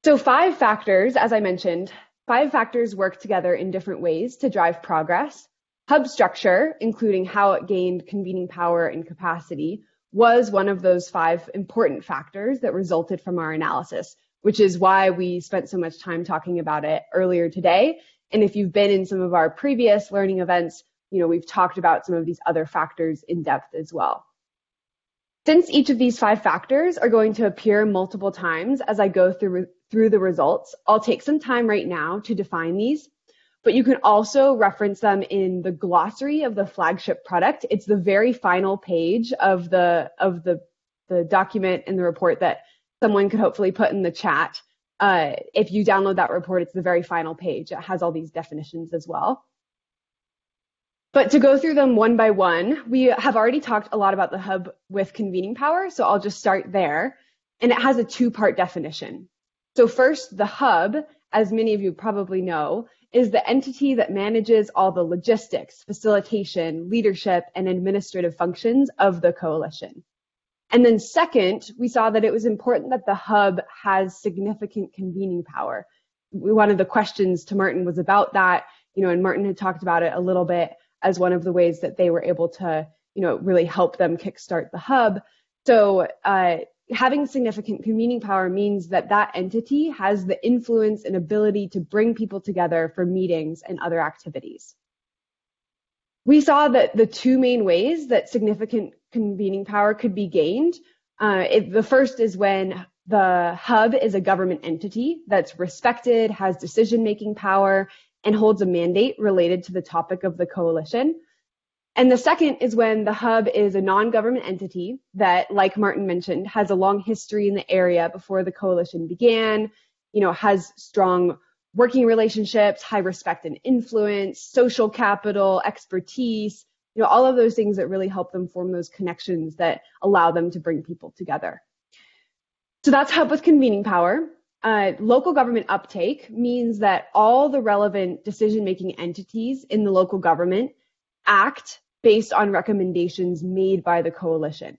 So 5 factors, as I mentioned, 5 factors work together in different ways to drive progress. Hub structure, including how it gained convening power and capacity, was one of those 5 important factors that resulted from our analysis, which is why we spent so much time talking about it earlier today. And if you've been in some of our previous learning events, we've talked about some of these other factors in depth as well. Since each of these 5 factors are going to appear multiple times as I go through the results, I'll take some time right now to define these, but you can also reference them in the glossary of the flagship product. It's the very final page of the document and the report that someone could hopefully put in the chat. If you download that report, it's the very final page. It has all these definitions as well. But to go through them one by one, we have already talked a lot about the hub with convening power, so I'll just start there. And it has a 2-part definition. So first, the hub, as many of you probably know, is the entity that manages all the logistics, facilitation, leadership, and administrative functions of the coalition. And then second, we saw that it was important that the hub has significant convening power. One of the questions to Martin was about that, and Martin had talked about it a little bit as one of the ways that they were able to, really help them kickstart the hub. So having significant convening power means that that entity has the influence and ability to bring people together for meetings and other activities. We saw that the two main ways that significant convening power could be gained. The first is when the hub is a government entity that's respected, has decision-making power, and holds a mandate related to the topic of the coalition. And the second is when the hub is a non-government entity that, like Martin mentioned, has a long history in the area before the coalition began, has strong working relationships, high respect and influence, social capital, expertise, all of those things that really help them form those connections that allow them to bring people together. So that's hub with convening power. Local government uptake means that all the relevant decision-making entities in the local government act based on recommendations made by the coalition.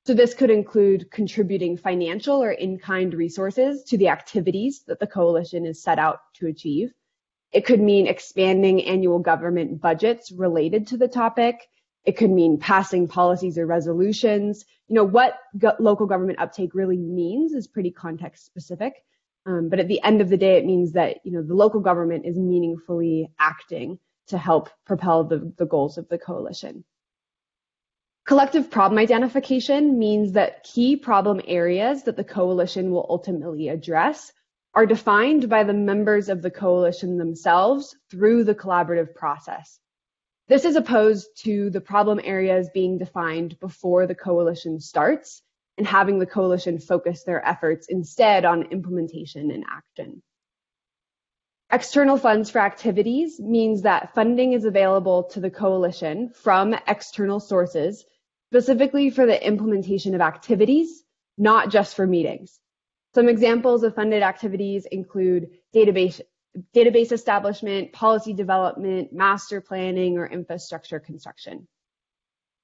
So this could include contributing financial or in-kind resources to the activities that the coalition is set out to achieve. It could mean expanding annual government budgets related to the topic. It could mean passing policies or resolutions. What local government uptake really means is pretty context specific. But at the end of the day, it means that the local government is meaningfully acting to help propel the goals of the coalition. Collective problem identification means that key problem areas that the coalition will ultimately address are defined by the members of the coalition themselves through the collaborative process. This is opposed to the problem areas being defined before the coalition starts and having the coalition focus their efforts instead on implementation and action. External funds for activities means that funding is available to the coalition from external sources, specifically for the implementation of activities, not just for meetings. Some examples of funded activities include database establishment, policy development, master planning, or infrastructure construction.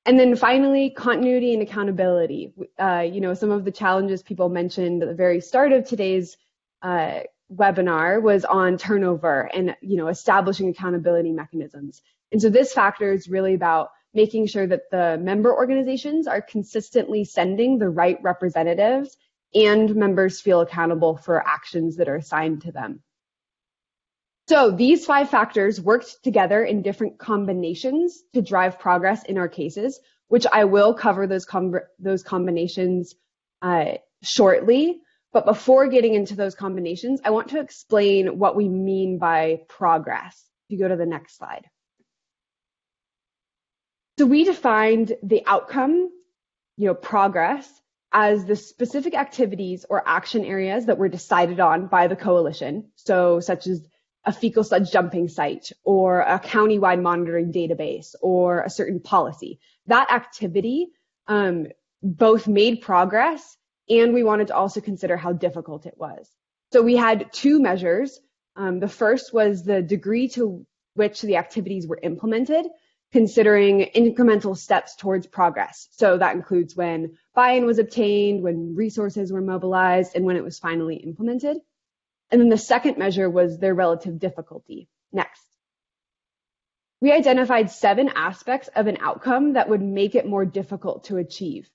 And then finally, continuity and accountability. Some of the challenges people mentioned at the very start of today's webinar was on turnover and establishing accountability mechanisms. And so this factor is really about making sure that the member organizations are consistently sending the right representatives and members feel accountable for actions that are assigned to them. So these 5 factors worked together in different combinations to drive progress in our cases, which I will cover those combinations shortly. But before getting into those combinations, I want to explain what we mean by progress. If you go to the next slide. So we defined the outcome, progress, as the specific activities or action areas that were decided on by the coalition. So such as a fecal sludge dumping site or a county-wide monitoring database or a certain policy. That activity both made progress, and we wanted to also consider how difficult it was. So we had 2 measures. The first was the degree to which the activities were implemented, considering incremental steps towards progress. So that includes when buy-in was obtained, when resources were mobilized, and when it was finally implemented. And then the second measure was their relative difficulty. Next. We identified 7 aspects of an outcome that would make it more difficult to achieve.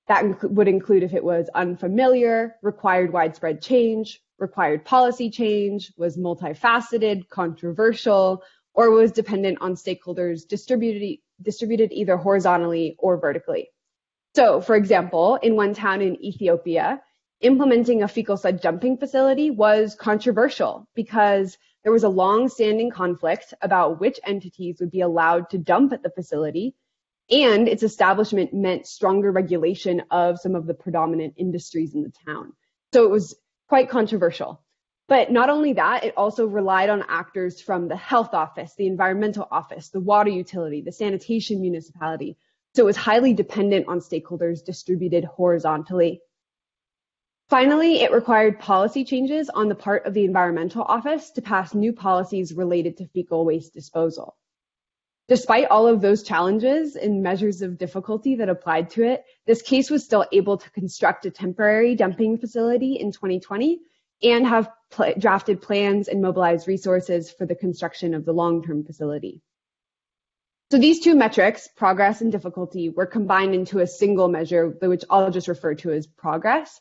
That would include if it was unfamiliar, required widespread change, required policy change, was multifaceted, controversial, or was dependent on stakeholders distributed either horizontally or vertically. So, for example, in one town in Ethiopia, implementing a fecal sludge dumping facility was controversial because there was a long-standing conflict about which entities would be allowed to dump at the facility, and its establishment meant stronger regulation of some of the predominant industries in the town. So it was quite controversial. But not only that, it also relied on actors from the health office, the environmental office, the water utility, the sanitation municipality. So it was highly dependent on stakeholders distributed horizontally. Finally, it required policy changes on the part of the environmental office to pass new policies related to fecal waste disposal. Despite all of those challenges and measures of difficulty that applied to it, this case was still able to construct a temporary dumping facility in 2020 and have drafted plans and mobilized resources for the construction of the long-term facility. So these two metrics, progress and difficulty, were combined into a single measure, which I'll just refer to as progress.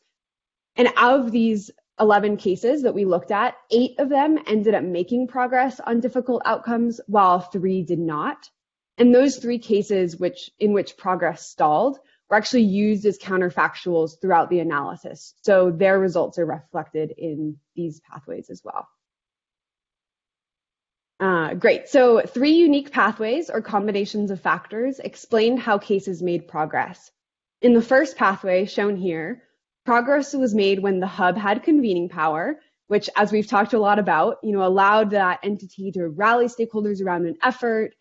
And out of these 11 cases that we looked at, 8 of them ended up making progress on difficult outcomes, while 3 did not. And those 3 cases in which progress stalled were actually used as counterfactuals throughout the analysis. So their results are reflected in these pathways as well. Great, so 3 unique pathways or combinations of factors explained how cases made progress. In the first pathway shown here, progress was made when the hub had convening power, which, as we've talked a lot about, allowed that entity to rally stakeholders around an effort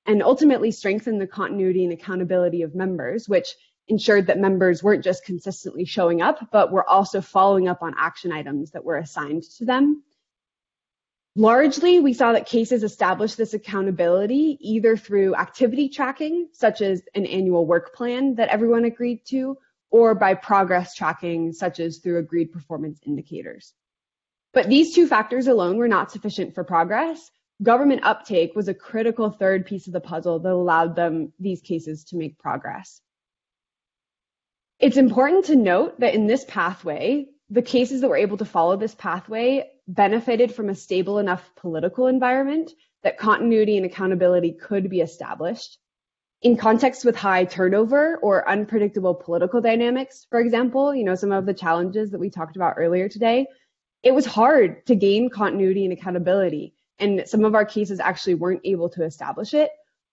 and ultimately strengthen the continuity and accountability of members, which ensured that members weren't just consistently showing up, but were also following up on action items that were assigned to them. Largely, we saw that cases established this accountability either through activity tracking, such as an annual work plan that everyone agreed to, or by progress tracking, such as through agreed performance indicators. But these 2 factors alone were not sufficient for progress. Government uptake was a critical third piece of the puzzle that allowed these cases to make progress. It's important to note that in this pathway, the cases that were able to follow this pathway benefited from a stable enough political environment that continuity and accountability could be established. In contexts with high turnover or unpredictable political dynamics, for example, some of the challenges that we talked about earlier today, it was hard to gain continuity and accountability. And some of our cases actually weren't able to establish it,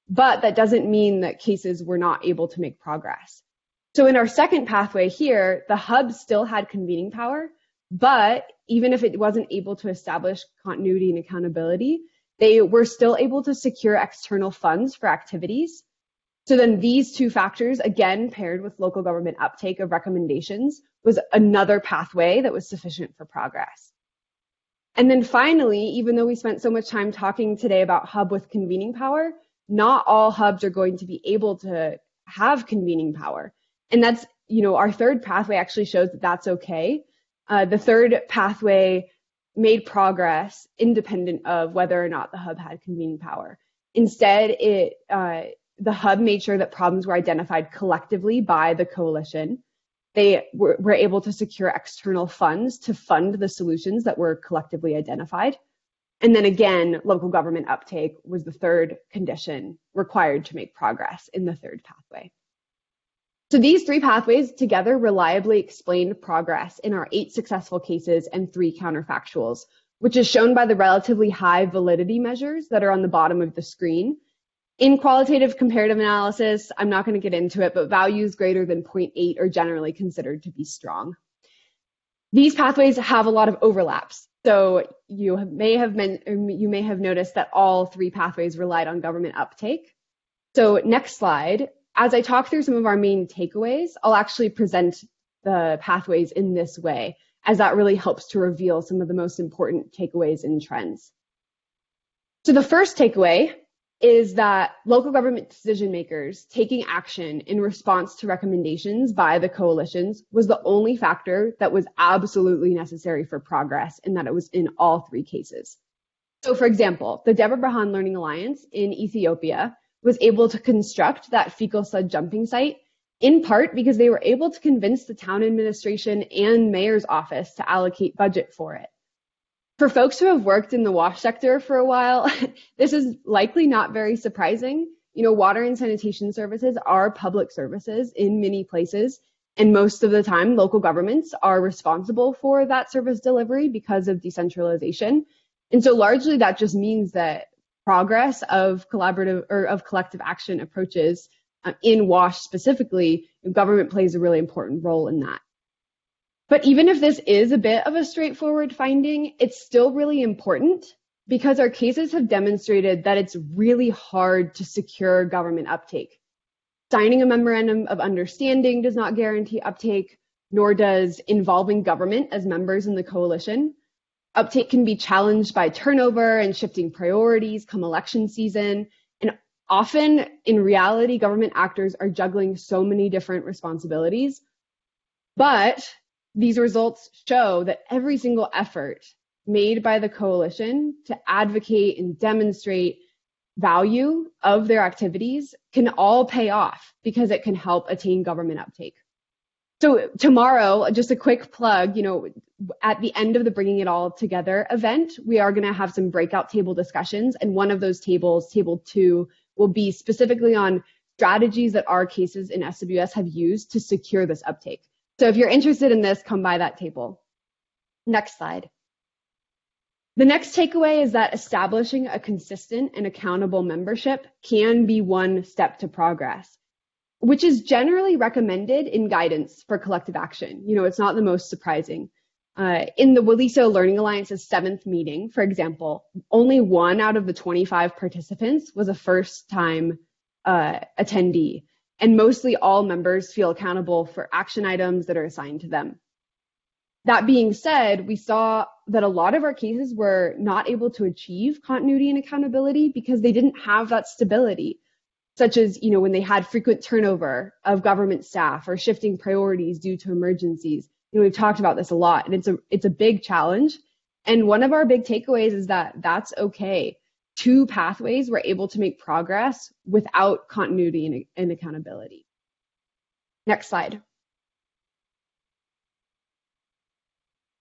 but that doesn't mean that cases were not able to make progress. So in our second pathway here, the hub still had convening power, but even if it wasn't able to establish continuity and accountability, they were still able to secure external funds for activities. So then these 2 factors, again, paired with local government uptake of recommendations, was another pathway that was sufficient for progress. And then finally, even though we spent so much time talking today about hub with convening power, not all hubs are going to be able to have convening power. And that's, our third pathway actually shows that that's okay. The third pathway made progress independent of whether or not the hub had convening power. Instead, the hub made sure that problems were identified collectively by the coalition. They were able to secure external funds to fund the solutions that were collectively identified. And then again, local government uptake was the third condition required to make progress in the third pathway. So these 3 pathways together reliably explained progress in our 8 successful cases and 3 counterfactuals, which is shown by the relatively high validity measures that are on the bottom of the screen. In qualitative comparative analysis, I'm not going to get into it, but values greater than 0.8 are generally considered to be strong. These pathways have a lot of overlaps. So you may have noticed that all 3 pathways relied on government uptake. So next slide. As I talk through some of our main takeaways, I'll actually present the pathways in this way, as that really helps to reveal some of the most important takeaways and trends. So the first takeaway is that local government decision makers taking action in response to recommendations by the coalitions was the only factor that was absolutely necessary for progress, and that it was in all 3 cases. So for example, the Deborah Brahan Learning Alliance in Ethiopia was able to construct that fecal sled jumping site in part because they were able to convince the town administration and mayor's office to allocate budget for it. For folks who have worked in the WASH sector for a while, this is likely not very surprising. Water and sanitation services are public services in many places, and most of the time local governments are responsible for that service delivery because of decentralization. And so largely that just means that progress of collaborative or of collective action approaches in WASH specifically, government plays a really important role in that. But even if this is a bit of a straightforward finding, it's still really important because our cases have demonstrated that it's really hard to secure government uptake. Signing a memorandum of understanding does not guarantee uptake, nor does involving government as members in the coalition. Uptake can be challenged by turnover and shifting priorities come election season. And often, in reality, government actors are juggling so many different responsibilities. But these results show that every single effort made by the coalition to advocate and demonstrate value of their activities can all pay off because it can help attain government uptake. So tomorrow, just a quick plug, at the end of the Bringing It All Together event, we are going to have some breakout table discussions. And one of those tables, table 2, will be specifically on strategies that our cases in SWS have used to secure this uptake. So if you're interested in this, come by that table. Next slide. The next takeaway is that establishing a consistent and accountable membership can be one step to progress, which is generally recommended in guidance for collective action. It's not the most surprising. In the WLISO Learning Alliance's 7th meeting, for example, only 1 out of the 25 participants was a first-time attendee, and mostly all members feel accountable for action items that are assigned to them. That being said, we saw that a lot of our cases were not able to achieve continuity and accountability because they didn't have that stability, such as, when they had frequent turnover of government staff or shifting priorities due to emergencies. We've talked about this a lot, and it's a big challenge. And one of our big takeaways is that that's okay. 2 pathways were able to make progress without continuity and accountability. Next slide.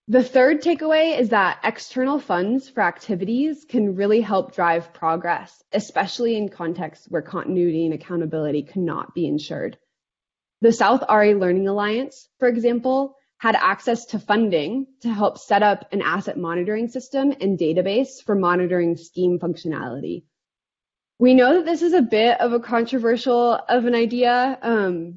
The third takeaway is that external funds for activities can really help drive progress, especially in contexts where continuity and accountability cannot be ensured. The South RA Learning Alliance, for example, had access to funding to help set up an asset monitoring system and database for monitoring scheme functionality. We know that this is a bit of a controversial of an idea,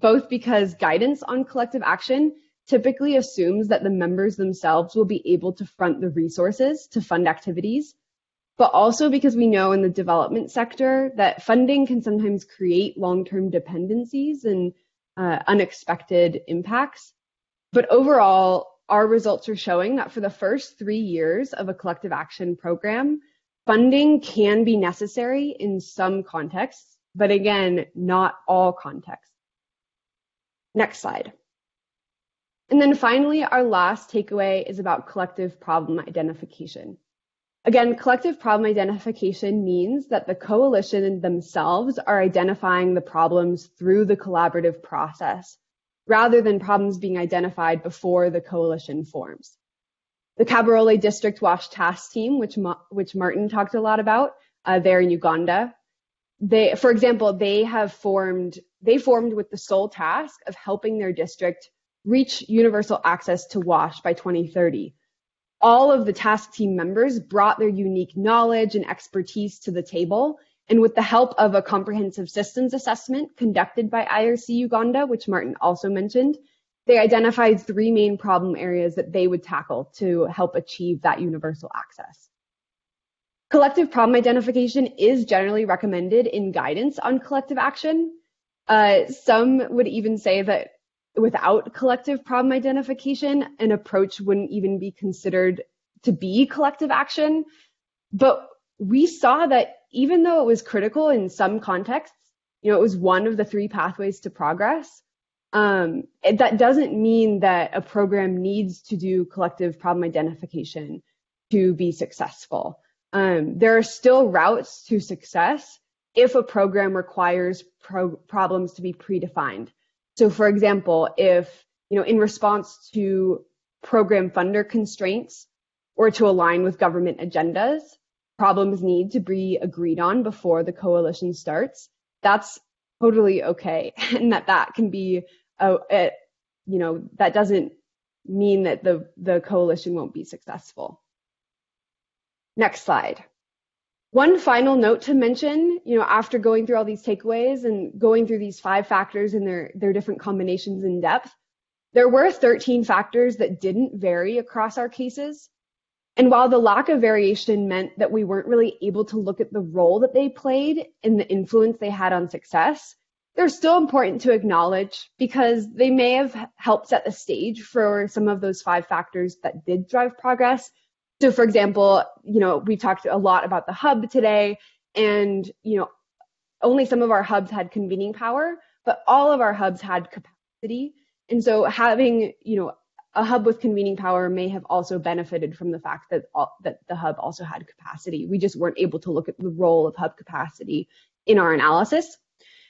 both because guidance on collective action typically assumes that the members themselves will be able to front the resources to fund activities, but also because we know in the development sector that funding can sometimes create long-term dependencies and unexpected impacts. But overall, our results are showing that for the first 3 years of a collective action program, funding can be necessary in some contexts, but again, not all contexts. Next slide. And then finally, our last takeaway is about collective problem identification. Again, collective problem identification means that the coalition themselves are identifying the problems through the collaborative process, rather than problems being identified before the coalition forms. The Kabarole District WASH Task Team, which Martin talked a lot about, there in Uganda, for example, they formed with the sole task of helping their district reach universal access to WASH by 2030. All of the task team members brought their unique knowledge and expertise to the table, and with the help of a comprehensive systems assessment conducted by IRC Uganda, which Martin also mentioned, they identified 3 main problem areas that they would tackle to help achieve that universal access. Collective problem identification is generally recommended in guidance on collective action. Some would even say that without collective problem identification, an approach wouldn't even be considered to be collective action. But we saw that even though it was critical in some contexts, it was one of the 3 pathways to progress, that doesn't mean that a program needs to do collective problem identification to be successful. There are still routes to success if a program requires problems to be predefined. So for example, if, in response to program funder constraints or to align with government agendas, problems need to be agreed on before the coalition starts, that's totally okay. And that can be, that doesn't mean that the coalition won't be successful. Next slide. One final note to mention, after going through all these takeaways and going through these 5 factors and their different combinations in depth, there were 13 factors that didn't vary across our cases. And while the lack of variation meant that we weren't really able to look at the role that they played and the influence they had on success, they're still important to acknowledge because they may have helped set the stage for some of those 5 factors that did drive progress. So for example, we talked a lot about the hub today, and only some of our hubs had convening power, but all of our hubs had capacity. And so having a hub with convening power may have also benefited from the fact that the hub also had capacity. We just weren't able to look at the role of hub capacity in our analysis.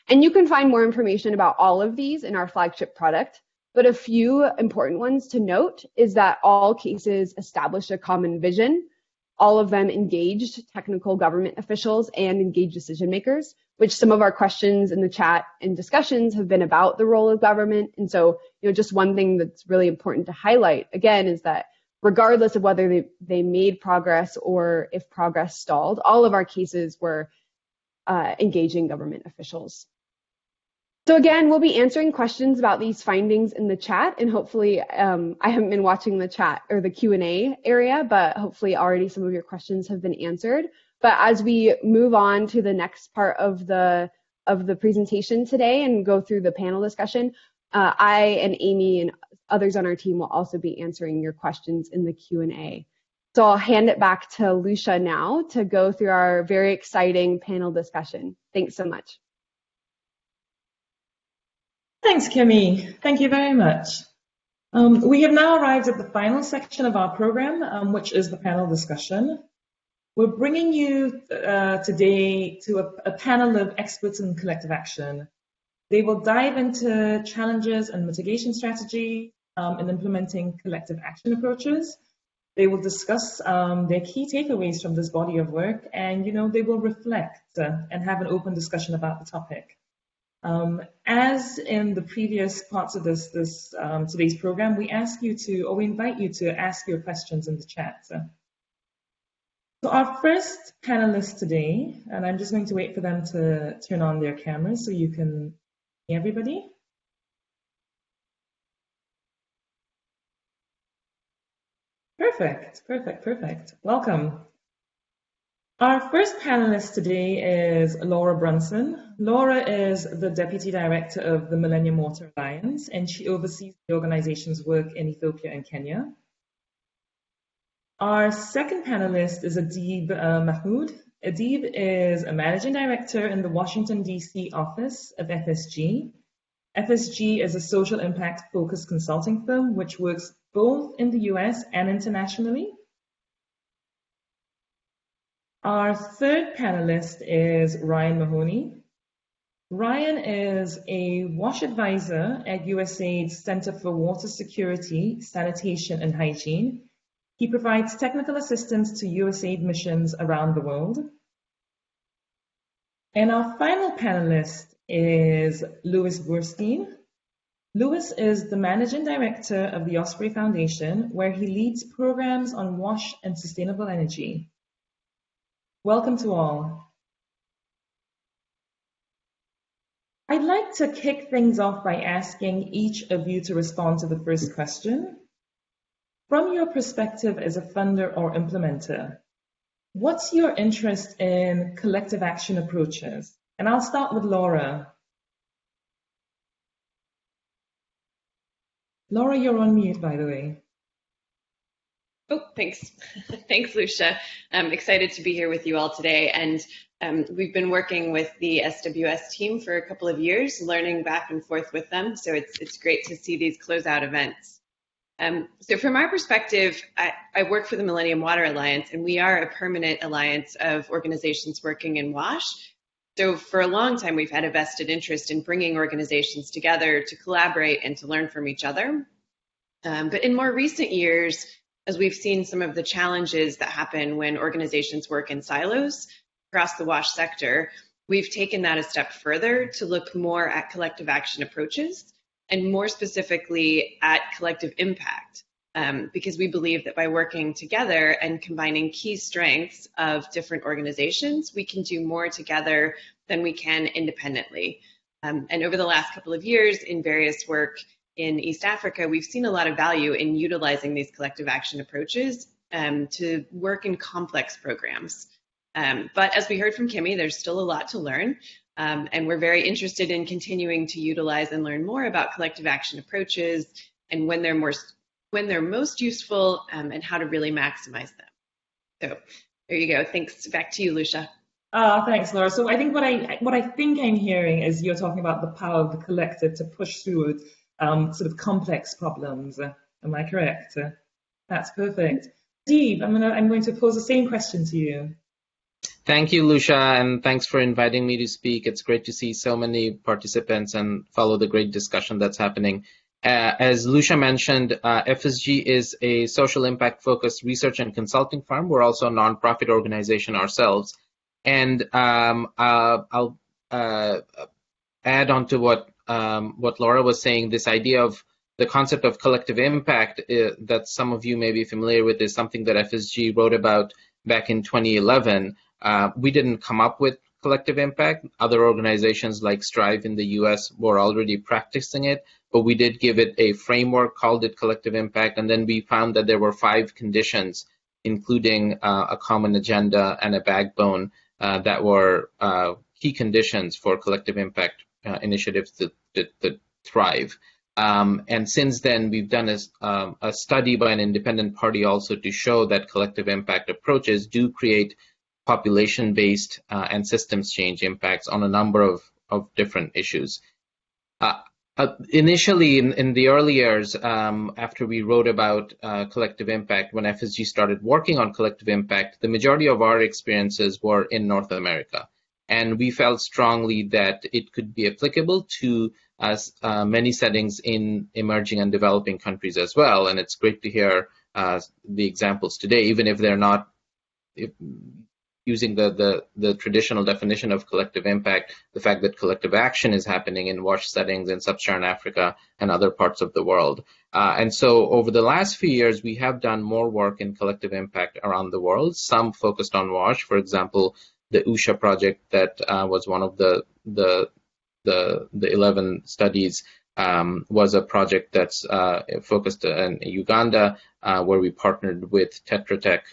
And you can find more information about all of these in our flagship product, but a few important ones to note is that all cases established a common vision. All of them engaged technical government officials and engaged decision makers, which some of our questions in the chat and discussions have been about the role of government. And so, just one thing that's really important to highlight, again, is that regardless of whether they made progress or if progress stalled, all of our cases were engaging government officials. So again, we'll be answering questions about these findings in the chat, and hopefully, I haven't been watching the chat or the Q&A area, but hopefully already some of your questions have been answered. But as we move on to the next part of the presentation today and go through the panel discussion, I and Amy and others on our team will also be answering your questions in the Q&A. So I'll hand it back to Lucia now to go through our very exciting panel discussion. Thanks so much. Thanks, Kimmy. Thank you very much. We have now arrived at the final section of our program, which is the panel discussion. We're bringing you today to a panel of experts in collective action. They will dive into challenges and mitigation strategy in implementing collective action approaches. They will discuss their key takeaways from this body of work, and they will reflect and have an open discussion about the topic. As in the previous parts of today's program, we invite you to ask your questions in the chat. So our first panelist today, and I'm just going to wait for them to turn on their cameras so you can see everybody. Perfect. Welcome. Our first panelist today is Laura Brunson. Laura is the Deputy Director of the Millennium Water Alliance, and she oversees the organization's work in Ethiopia and Kenya. Our second panelist is Adib Mahmood. Adib is a Managing Director in the Washington, D.C. office of FSG. FSG is a social impact focused consulting firm which works both in the US and internationally. Our third panelist is Ryan Mahoney. Ryan is a WASH advisor at USAID's Center for Water Security, Sanitation and Hygiene. He provides technical assistance to USAID missions around the world. And our final panelist is Louis Burstein. Louis is the Managing Director of the Osprey Foundation, where he leads programs on WASH and sustainable energy. Welcome to all. I'd like to kick things off by asking each of you to respond to the first question. From your perspective as a funder or implementer, what's your interest in collective action approaches? And I'll start with Laura. Laura, you're on mute, by the way. Oh, thanks. Thanks, Lucia. I'm excited to be here with you all today. And we've been working with the SWS team for a couple of years, learning back and forth with them. So it's great to see these closeout events. So from our perspective, I work for the Millennium Water Alliance, and we are a permanent alliance of organizations working in WASH. So for a long time, we've had a vested interest in bringing organizations together to collaborate and to learn from each other. But in more recent years, as we've seen some of the challenges that happen when organizations work in silos across the WASH sector, we've taken that a step further to look more at collective action approaches and more specifically at collective impact, because we believe that by working together and combining key strengths of different organizations, we can do more together than we can independently. And over the last couple of years in various work in East Africa, we've seen a lot of value in utilizing these collective action approaches to work in complex programs. But as we heard from Kimmy, there's still a lot to learn. And we're very interested in continuing to utilize and learn more about collective action approaches and when they're most useful and how to really maximize them. So there you go. Thanks. Back to you, Lucia. Thanks, Laura. So I think what I think I'm hearing is you're talking about the power of the collective to push through sort of complex problems. Am I correct? That's perfect. Deeb, I'm going to pose the same question to you. Thank you, Lucia, and thanks for inviting me to speak. It's great to see so many participants and follow the great discussion that's happening. As Lucia mentioned, FSG is a social impact-focused research and consulting firm. We're also a nonprofit organization ourselves. And I'll add on to what Laura was saying. This idea of the concept of collective impact that some of you may be familiar with is something that FSG wrote about back in 2011. We didn't come up with collective impact. Other organizations like Strive in the US were already practicing it, but we did give it a framework, called it collective impact, and then we found that there were 5 conditions, including a common agenda and a backbone that were key conditions for collective impact initiatives to thrive. And since then, we've done a study by an independent party also to show that collective impact approaches do create population-based and systems change impacts on a number of different issues. Initially, in the early years, after we wrote about collective impact, when FSG started working on collective impact, the majority of our experiences were in North America. And we felt strongly that it could be applicable to many settings in emerging and developing countries as well. And it's great to hear the examples today, even if they're not using the traditional definition of collective impact, the fact that collective action is happening in WASH settings in sub-Saharan Africa and other parts of the world. And so over the last few years, we have done more work in collective impact around the world, some focused on WASH. For example, the USHA project that was one of the 11 studies was a project that's focused in Uganda, where we partnered with Tetra Tech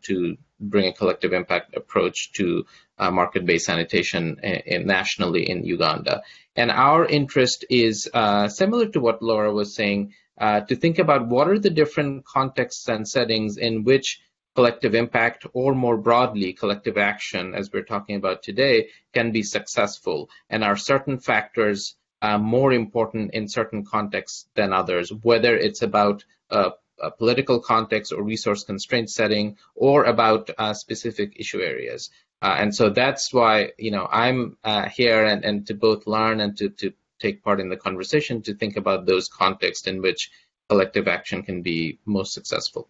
to bring a collective impact approach to market-based sanitation nationally in Uganda. And our interest is similar to what Laura was saying, to think about what are the different contexts and settings in which collective impact, or more broadly, collective action, as we're talking about today, can be successful, and are certain factors more important in certain contexts than others, whether it's about a political context or resource constraint setting, or about specific issue areas. And so that's why, I'm here and to both learn and to take part in the conversation, to think about those contexts in which collective action can be most successful.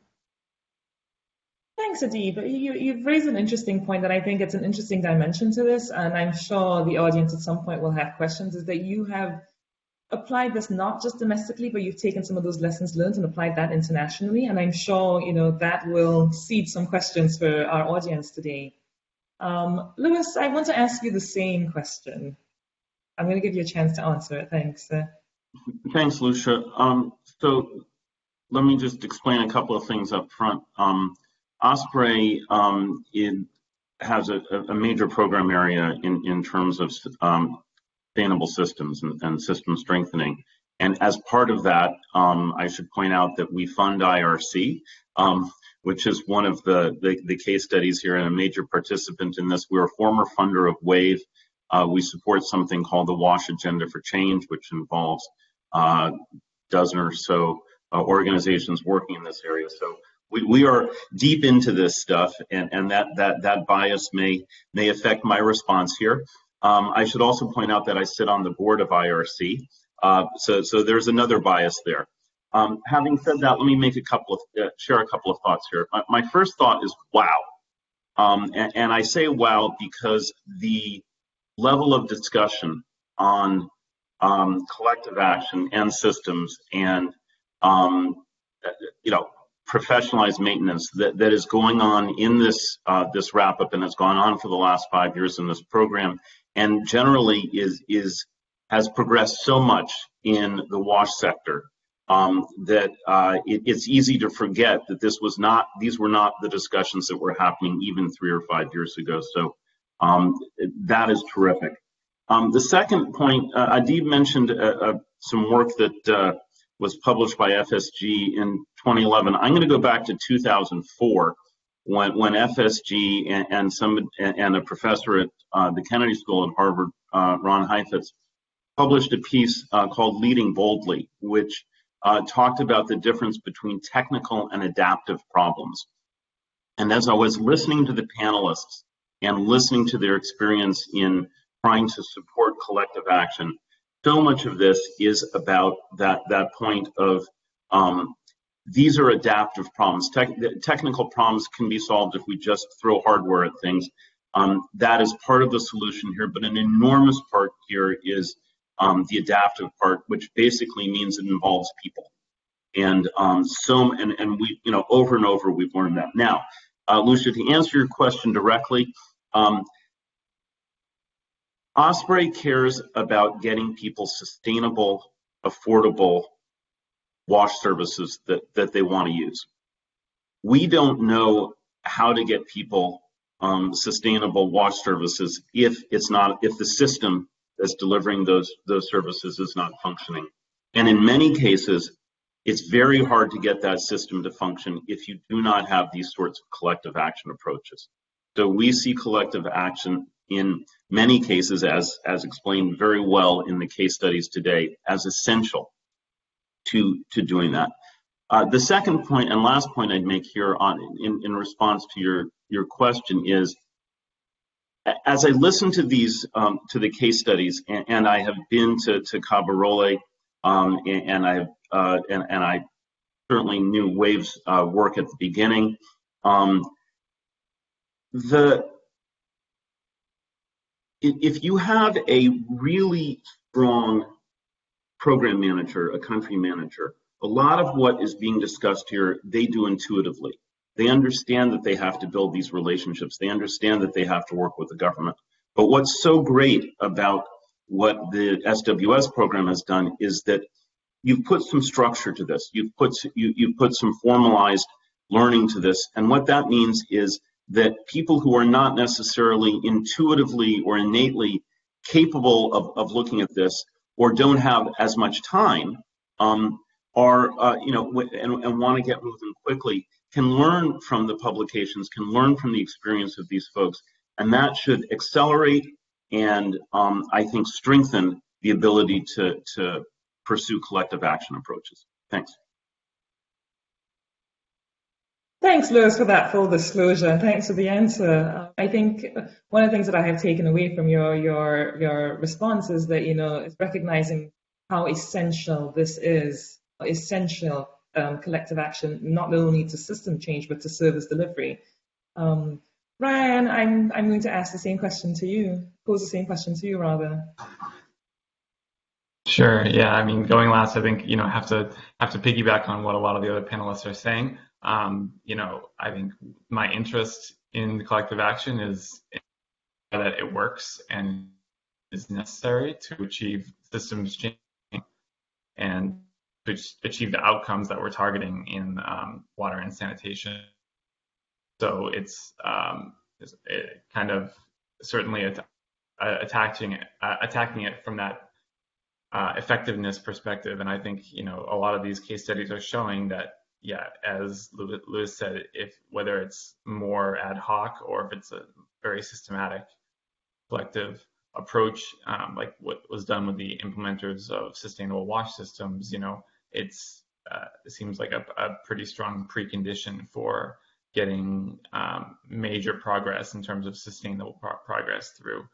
Thanks, Adib. You've raised an interesting point that I think it's an interesting dimension to this, and I'm sure the audience at some point will have questions, is that you have applied this not just domestically, but you've taken some of those lessons learned and applied that internationally, and I'm sure that will seed some questions for our audience today. Lewis, I want to ask you the same question. I'm going to give you a chance to answer it. Thanks. Thanks, Lucia. So let me just explain a couple of things up front. Osprey has a major program area in terms of sustainable systems and system strengthening. And as part of that, I should point out that we fund IRC, which is one of the case studies here and a major participant in this. We're a former funder of WAVE. We support something called the WASH Agenda for Change, which involves a dozen or so organizations working in this area. So we are deep into this stuff, and that bias may affect my response here. I should also point out that I sit on the board of IRC, so there's another bias there. Having said that, let me make share a couple of thoughts here. My first thought is wow, and I say wow because the level of discussion on collective action and systems and professionalized maintenance that is going on in this wrap up, and has gone on for the last 5 years in this program, and generally has progressed so much in the WASH sector that it's easy to forget that these were not the discussions that were happening even 3 or 5 years ago. So that is terrific. The second point, Adib mentioned some work that was published by FSG in 2011. I'm going to go back to 2004 when FSG and a professor at the Kennedy School at Harvard, Ron Heifetz, published a piece called Leading Boldly, which talked about the difference between technical and adaptive problems. And as I was listening to the panelists and listening to their experience in trying to support collective action, so much of this is about that point of these are adaptive problems. Technical problems can be solved if we just throw hardware at things. That is part of the solution here, but an enormous part here is the adaptive part, which basically means it involves people. And we, over and over, we've learned that. Now, Lucia, to answer your question directly, Osprey cares about getting people sustainable, affordable wash services that they want to use. We don't know how to get people sustainable wash services if the system that's delivering those services is not functioning. And in many cases, it's very hard to get that system to function if you do not have these sorts of collective action approaches. So we see collective action in many cases, as explained very well in the case studies today, as essential to doing that. The second point and last point I'd make here in response to your question is, as I listen to these to the case studies, and I have been to Cabarole, and I certainly knew Wave's work at the beginning. If you have a really strong program manager, a country manager, a lot of what is being discussed here, they do intuitively. They understand that they have to build these relationships. They understand that they have to work with the government. But what's so great about what the SWS program has done is that you've put some structure to this. You've put some formalized learning to this. And what that means is that people who are not necessarily intuitively or innately capable of looking at this, or don't have as much time, and want to get moving quickly, can learn from the publications, can learn from the experience of these folks, and that should accelerate and I think strengthen the ability to pursue collective action approaches. Thanks. Thanks, Lewis, for that full disclosure, and thanks for the answer. I think one of the things that I have taken away from your response is that, it's recognizing how essential this is, collective action, not only to system change, but to service delivery. Ryan, I'm going to ask the same question to you, pose the same question to you, rather. Sure. Yeah. I mean, going last, I think have to piggyback on what a lot of the other panelists are saying. I think my interest in the collective action is that it works and is necessary to achieve systems change and to achieve the outcomes that we're targeting in water and sanitation. So it's kind of certainly attacking it from that effectiveness perspective. And I think, a lot of these case studies are showing that, yeah, as Lewis said, whether it's more ad hoc or if it's a very systematic collective approach, like what was done with the implementers of sustainable wash systems, it seems like a pretty strong precondition for getting major progress in terms of sustainable progress through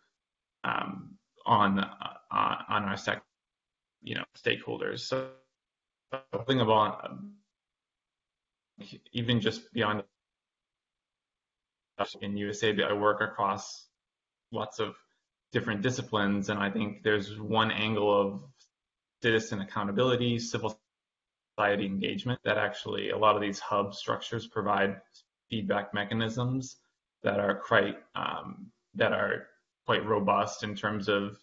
on our sector, stakeholders. So building upon even just beyond in USAID, I work across lots of different disciplines, and I think there's one angle of citizen accountability, civil society engagement, that actually a lot of these hub structures provide feedback mechanisms that are quite robust in terms of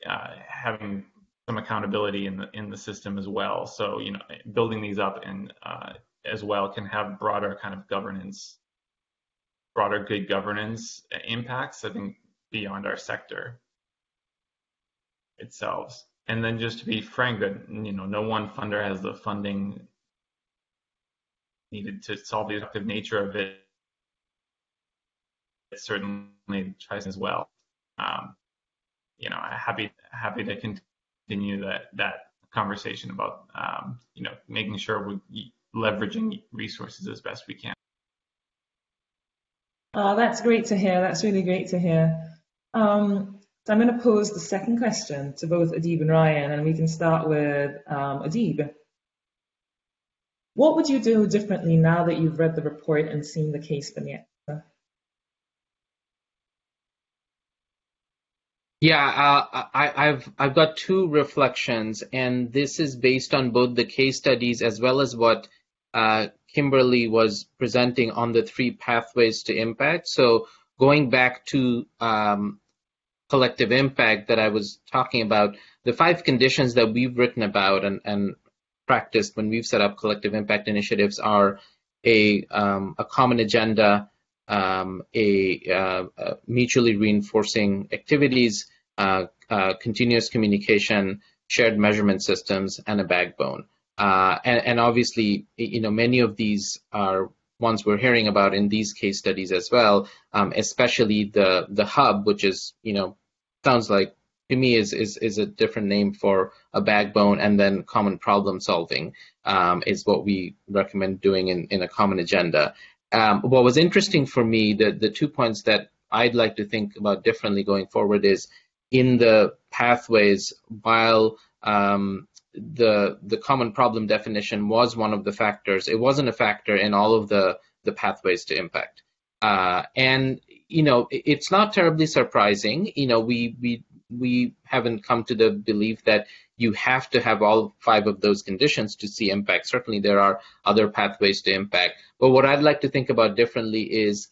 having some accountability in the system as well. So building these up and as well can have broader kind of governance, broader good governance impacts, I think, beyond our sector itself. And then just to be frank, that no one funder has the funding needed to solve the effective nature of it. It certainly tries as well. Happy to continue that conversation about making sure we're leveraging resources as best we can. Oh, that's great to hear. That's really great to hear. So I'm going to pose the second question to both Adib and Ryan, and we can start with Adib. What would you do differently now that you've read the report and seen the case vignette? Yeah, I've got two reflections, and this is based on both the case studies as well as what Kimberly was presenting on the 3 pathways to impact. So going back to collective impact that I was talking about, the 5 conditions that we've written about and practiced when we've set up collective impact initiatives are a common agenda, mutually reinforcing activities, continuous communication, shared measurement systems, and a backbone. And obviously, many of these are ones we're hearing about in these case studies as well, especially the hub, which is, sounds like to me is a different name for a backbone, and then common problem solving is what we recommend doing in a common agenda. What was interesting for me, the 2 points that I'd like to think about differently going forward is in the pathways, while the common problem definition was one of the factors, it wasn't a factor in all of the pathways to impact. And it's not terribly surprising. We haven't come to the belief that you have to have all 5 of those conditions to see impact. Certainly there are other pathways to impact. But what I'd like to think about differently is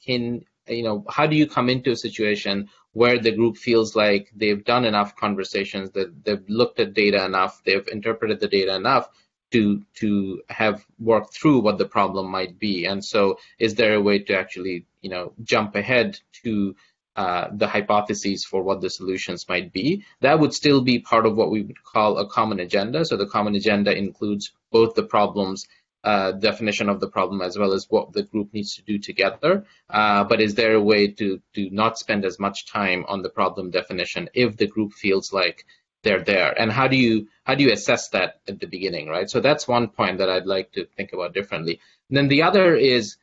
how do you come into a situation where the group feels like they've done enough conversations, that they've looked at data enough, they've interpreted the data enough to have worked through what the problem might be. And so is there a way to actually, jump ahead to the hypotheses for what the solutions might be? That would still be part of what we would call a common agenda. So the common agenda includes both the problems, definition of the problem, as well as what the group needs to do together. But is there a way to not spend as much time on the problem definition if the group feels like they're there? And how do you assess that at the beginning, right? So that's one point that I'd like to think about differently. And then the other is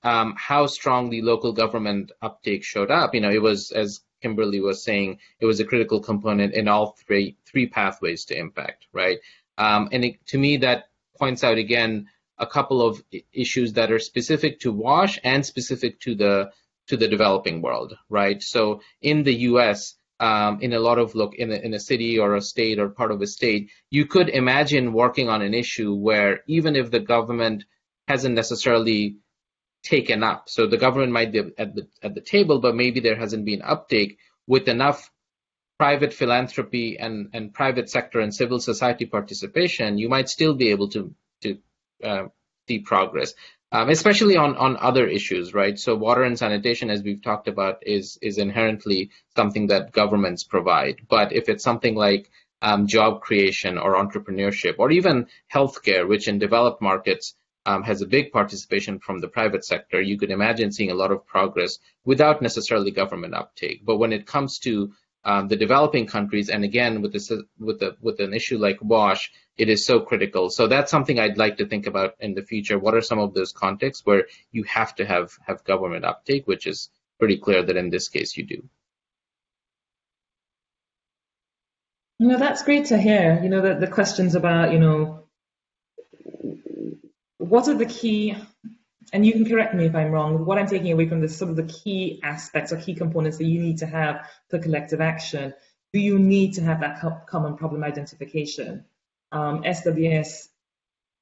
how strongly local government uptake showed up. It was, as Kimberly was saying, it was a critical component in all three pathways to impact, right? And to me, that points out again a couple of issues that are specific to WASH and specific to the developing world, right? So in the U.S., in a lot of in a city or a state or part of a state, you could imagine working on an issue where even if the government hasn't necessarily taken up, so the government might be at the table, but maybe there hasn't been uptake, with enough private philanthropy and private sector and civil society participation, you might still be able to see progress, especially on other issues, right? So water and sanitation, as we've talked about, is inherently something that governments provide. But if it's something like job creation or entrepreneurship, or even healthcare, which in developed markets has a big participation from the private sector, you could imagine seeing a lot of progress without necessarily government uptake. But when it comes to the developing countries, and again with an issue like WASH, it is so critical. So that's something I'd like to think about in the future. What are some of those contexts where you have to have government uptake, which is pretty clear that in this case you do. That's great to hear. The questions about, what are the key, and you can correct me if I'm wrong, what I'm taking away from this, some of the key aspects or key components that you need to have for collective action. Do you need to have that common problem identification? SWS,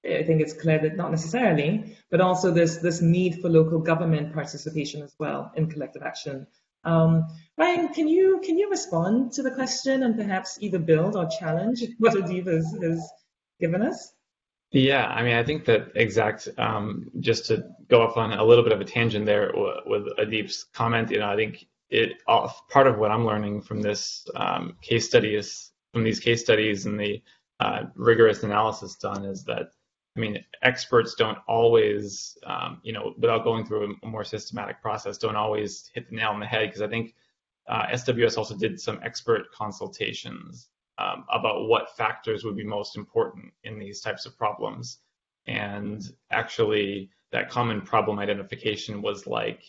I think it's clear that not necessarily, but also this need for local government participation as well in collective action. Ryan, can you respond to the question and perhaps either build or challenge what Adib has given us? Yeah, I think that exact, just to go off on a little bit of a tangent there with Adib's comment, I think part of what I'm learning from this case study is, from these case studies and the rigorous analysis done, is that, experts don't always, without going through a more systematic process, don't always hit the nail on the head, because I think SWS also did some expert consultations about what factors would be most important in these types of problems. And actually, that common problem identification was like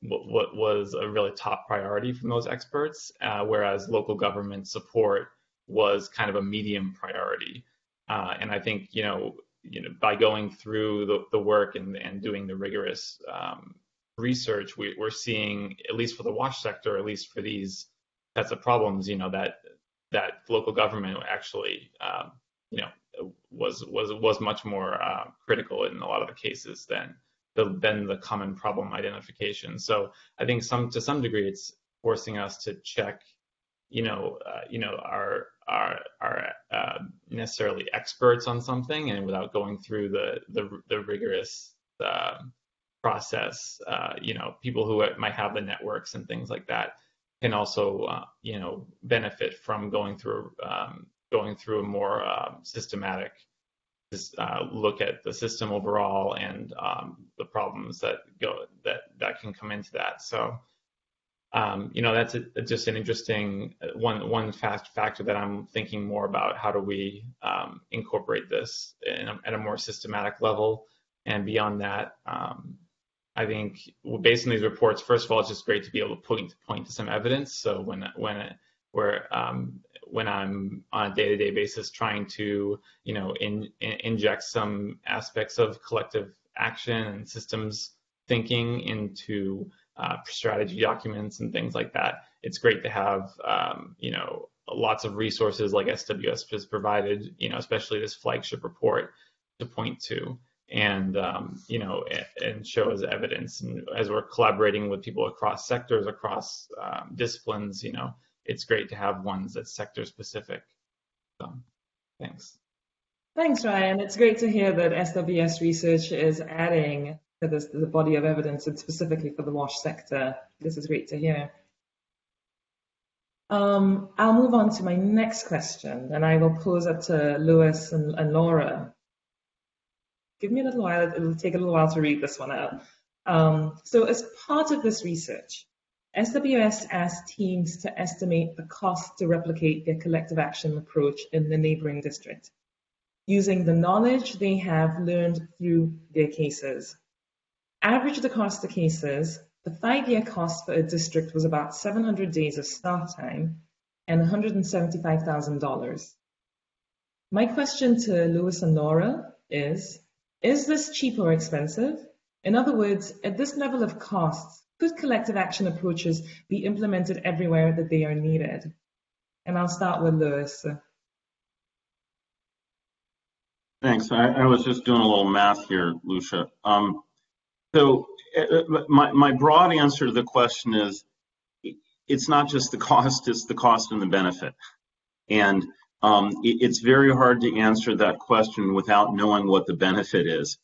what was a really top priority from those experts, whereas local government support was kind of a medium priority. And I think, by going through the work and doing the rigorous research, we're seeing, at least for the WASH sector, at least for these types of problems, that local government actually, was much more critical in a lot of the cases than the common problem identification. So I think to some degree, it's forcing us to check, are necessarily experts on something, and without going through the rigorous process, people who might have the networks and things like that can also, benefit from going through a more systematic look at the system overall and the problems that can come into that. So, that's just an interesting one factor that I'm thinking more about. How do we incorporate this at a more systematic level? And beyond that, I think based on these reports, first of all, it's just great to be able to point to some evidence. So when I'm on a day-to-day basis trying to, inject some aspects of collective action and systems thinking into strategy documents and things like that, it's great to have, lots of resources like SWS has provided, especially this flagship report to point to and, and show as evidence. And as we're collaborating with people across sectors, across disciplines, it's great to have ones that's sector specific. So, thanks. Thanks, Ryan. It's great to hear that SWS research is adding to the body of evidence, and specifically for the WASH sector. This is great to hear. I'll move on to my next question, and I will pose it to Lewis and Laura. Give me a little while. It'll take a little while to read this one out. So as part of this research, SWS asked teams to estimate the cost to replicate their collective action approach in the neighboring district, using the knowledge they have learned through their cases. Averaged across the cases, the 5-year cost for a district was about 700 days of staff time and $175,000. My question to Lewis and Laura is this cheap or expensive? In other words, at this level of costs, could collective action approaches be implemented everywhere that they are needed? And I'll start with Lewis. Thanks. I was just doing a little math here, Lucia. So my broad answer to the question is, it's not just the cost, it's the cost and the benefit. And it's very hard to answer that question without knowing what the benefit is.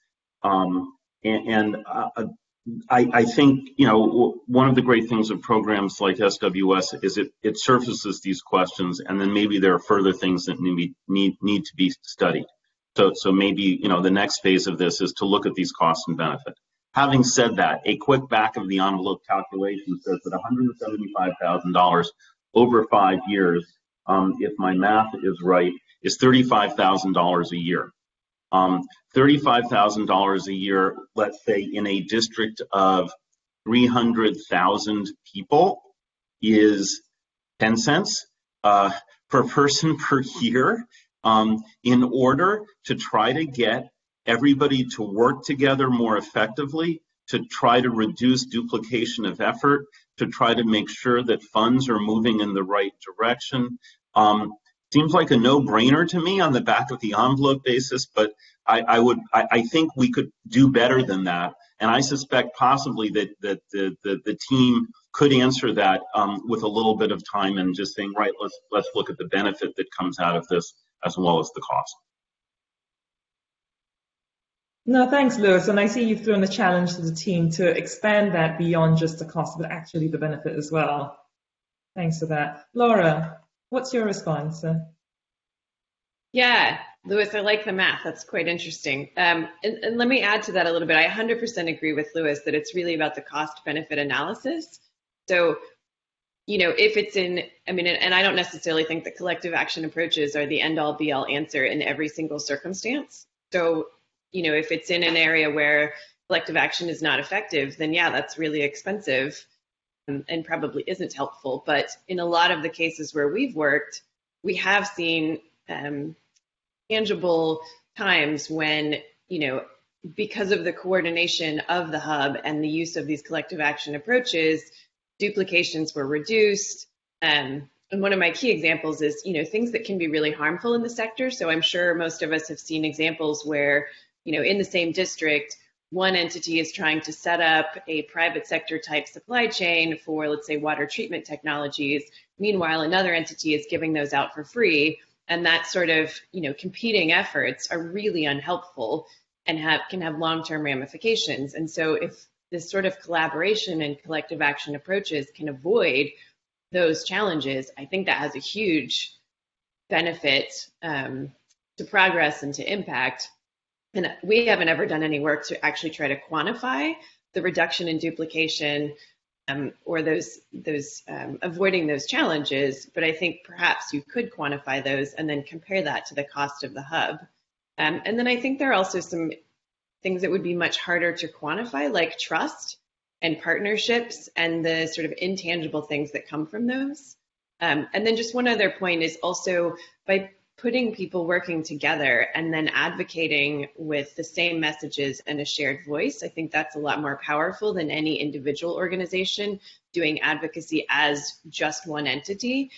I think, one of the great things of programs like SWS is it surfaces these questions, and then maybe there are further things that need to be studied. So maybe, the next phase of this is to look at these costs and benefits. Having said that, a quick back of the envelope calculation says that $175,000 over 5 years, if my math is right, is $35,000 a year. $35,000 a year, let's say in a district of 300,000 people, is 10 cents per person per year, in order to try to get everybody to work together more effectively, to try to reduce duplication of effort, to try to make sure that funds are moving in the right direction. Seems like a no-brainer to me on the back of the envelope basis, but I think we could do better than that. And I suspect possibly that the team could answer that with a little bit of time and just saying, right, let's look at the benefit that comes out of this as well as the cost. No, thanks, Lewis. And I see you've thrown a challenge to the team to expand that beyond just the cost, but actually the benefit as well. Thanks for that. Laura, what's your response? Yeah, Lewis, I like the math. That's quite interesting. And let me add to that a little bit. I 100% agree with Lewis that it's really about the cost-benefit analysis. So if it's in, and I don't necessarily think that collective action approaches are the end-all be-all answer in every single circumstance. So, if it's in an area where collective action is not effective, then yeah, that's really expensive and probably isn't helpful. But in a lot of the cases where we've worked, we have seen tangible times when, because of the coordination of the hub and the use of these collective action approaches, duplications were reduced. And one of my key examples is, things that can be really harmful in the sector. So I'm sure most of us have seen examples where, in the same district, one entity is trying to set up a private sector type supply chain for, let's say, water treatment technologies. Meanwhile, another entity is giving those out for free. And that sort of, competing efforts are really unhelpful and can have long-term ramifications. And so if this sort of collaboration and collective action approaches can avoid those challenges, I think that has a huge benefit to progress and to impact. And we haven't ever done any work to actually try to quantify the reduction in duplication or those avoiding those challenges, but I think perhaps you could quantify those and then compare that to the cost of the hub. And then I think there are also some things that would be much harder to quantify, like trust and partnerships and the sort of intangible things that come from those. And then just one other point is also by putting people working together and then advocating with the same messages and a shared voice, I think that's a lot more powerful than any individual organization doing advocacy as just one entity.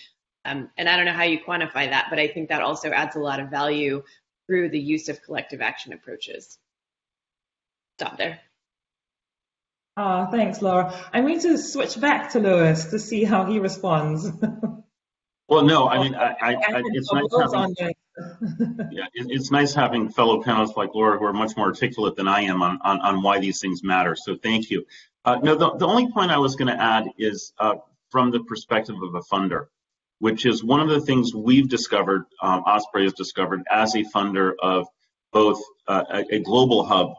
And I don't know how you quantify that, but I think that also adds a lot of value through the use of collective action approaches. Stop there. Thanks, Laura. I'm going to switch back to Louis to see how he responds. Well, no, it's nice having, it's nice having fellow panelists like Laura who are much more articulate than I am on why these things matter. So thank you. No, the only point I was going to add is from the perspective of a funder, which is one of the things we've discovered, Osprey has discovered as a funder of both a global hub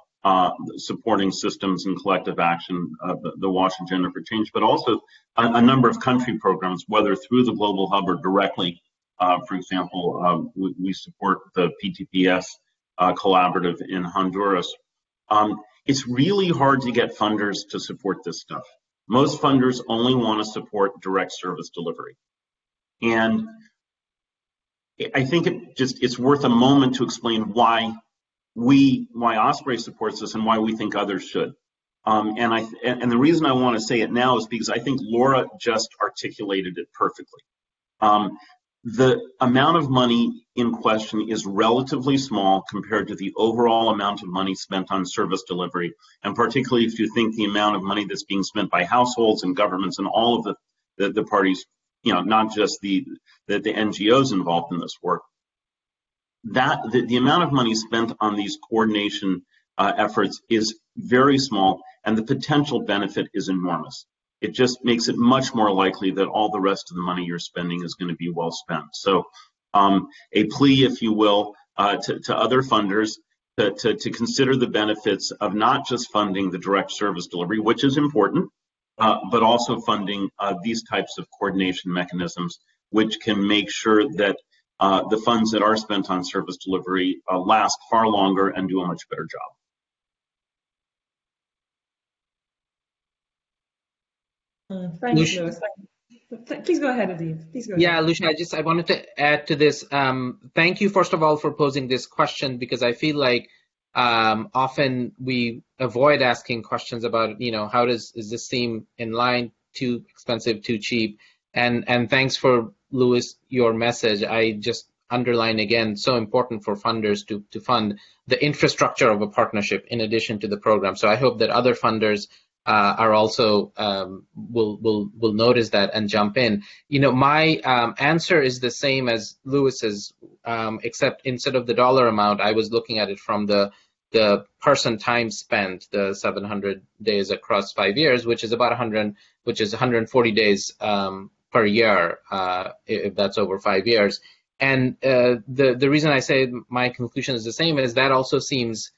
supporting systems and collective action, the WASH Agenda for Change, but also a number of country programs, whether through the Global Hub or directly. For example, we support the PTPS collaborative in Honduras. It's really hard to get funders to support this stuff. Most funders only want to support direct service delivery. And I think it's worth a moment to explain why Osprey supports this and why we think others should. And the reason I want to say it now is because I think Laura just articulated it perfectly. The amount of money in question is relatively small compared to the overall amount of money spent on service delivery, and particularly if you think the amount of money that's being spent by households and governments and all of the parties, not just the NGOs involved in this work. The amount of money spent on these coordination efforts is very small, and the potential benefit is enormous. It just makes it much more likely that all the rest of the money you're spending is going to be well spent. So a plea, if you will, to other funders to consider the benefits of not just funding the direct service delivery, which is important, but also funding these types of coordination mechanisms, which can make sure that the funds that are spent on service delivery last far longer and do a much better job. Thanks, Louis. Please go ahead, Adib. Please go ahead. Yeah, Lucia, I wanted to add to this. Thank you, first of all, for posing this question, because I feel like often we avoid asking questions about, how is this seem in line, too expensive, too cheap? And thanks for, Louis, your message. I just underline again, so important for funders to fund the infrastructure of a partnership in addition to the program. So I hope that other funders are also will notice that and jump in. My answer is the same as Louis's, except instead of the dollar amount, I was looking at it from the person time spent, the 700 days across 5 years, which is about 140 days per year, if that's over 5 years. And the reason I say my conclusion is the same is that also seems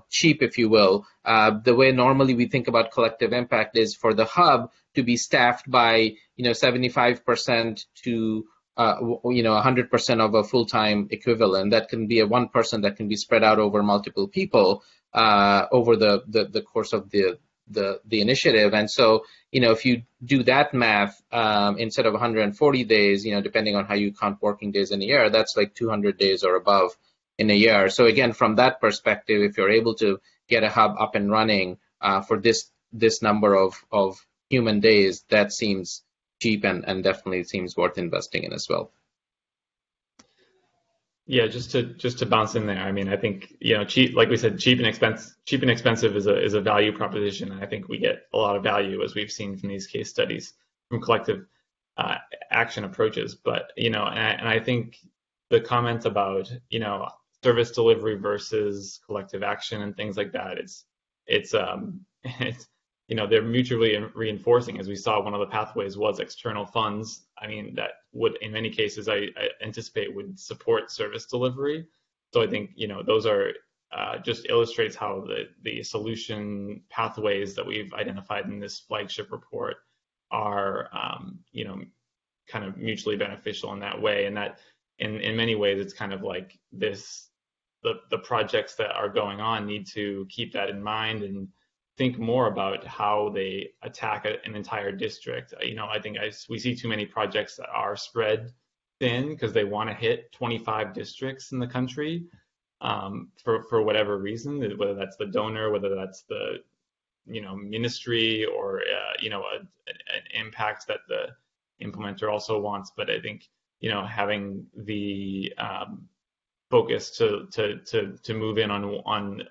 cheap, if you will. The way normally we think about collective impact is for the hub to be staffed by 75% to 100% of a full-time equivalent. That can be a one person that can be spread out over multiple people over the course of the initiative. And so, if you do that math, instead of 140 days, depending on how you count working days in a year, that's like 200 days or above in a year. So again, from that perspective, if you're able to get a hub up and running for this number of human days, that seems cheap and definitely seems worth investing in as well. Yeah, just to bounce in there. I mean, I think cheap, like we said, cheap and expensive is a value proposition. And I think we get a lot of value, as we've seen from these case studies, from collective action approaches. But and I think the comments about service delivery versus collective action and things like that, it's they're mutually reinforcing. As we saw, one of the pathways was external funds. I mean, that would, in many cases, I anticipate would support service delivery. So I think, those are just illustrates how the solution pathways that we've identified in this flagship report are, kind of mutually beneficial in that way. And that in many ways, it's kind of like the projects that are going on need to keep that in mind and think more about how they attack an entire district. I think we see too many projects that are spread thin because they want to hit 25 districts in the country for whatever reason, whether that's the donor, whether that's the ministry, or an impact that the implementer also wants. But I think having the focus to move in on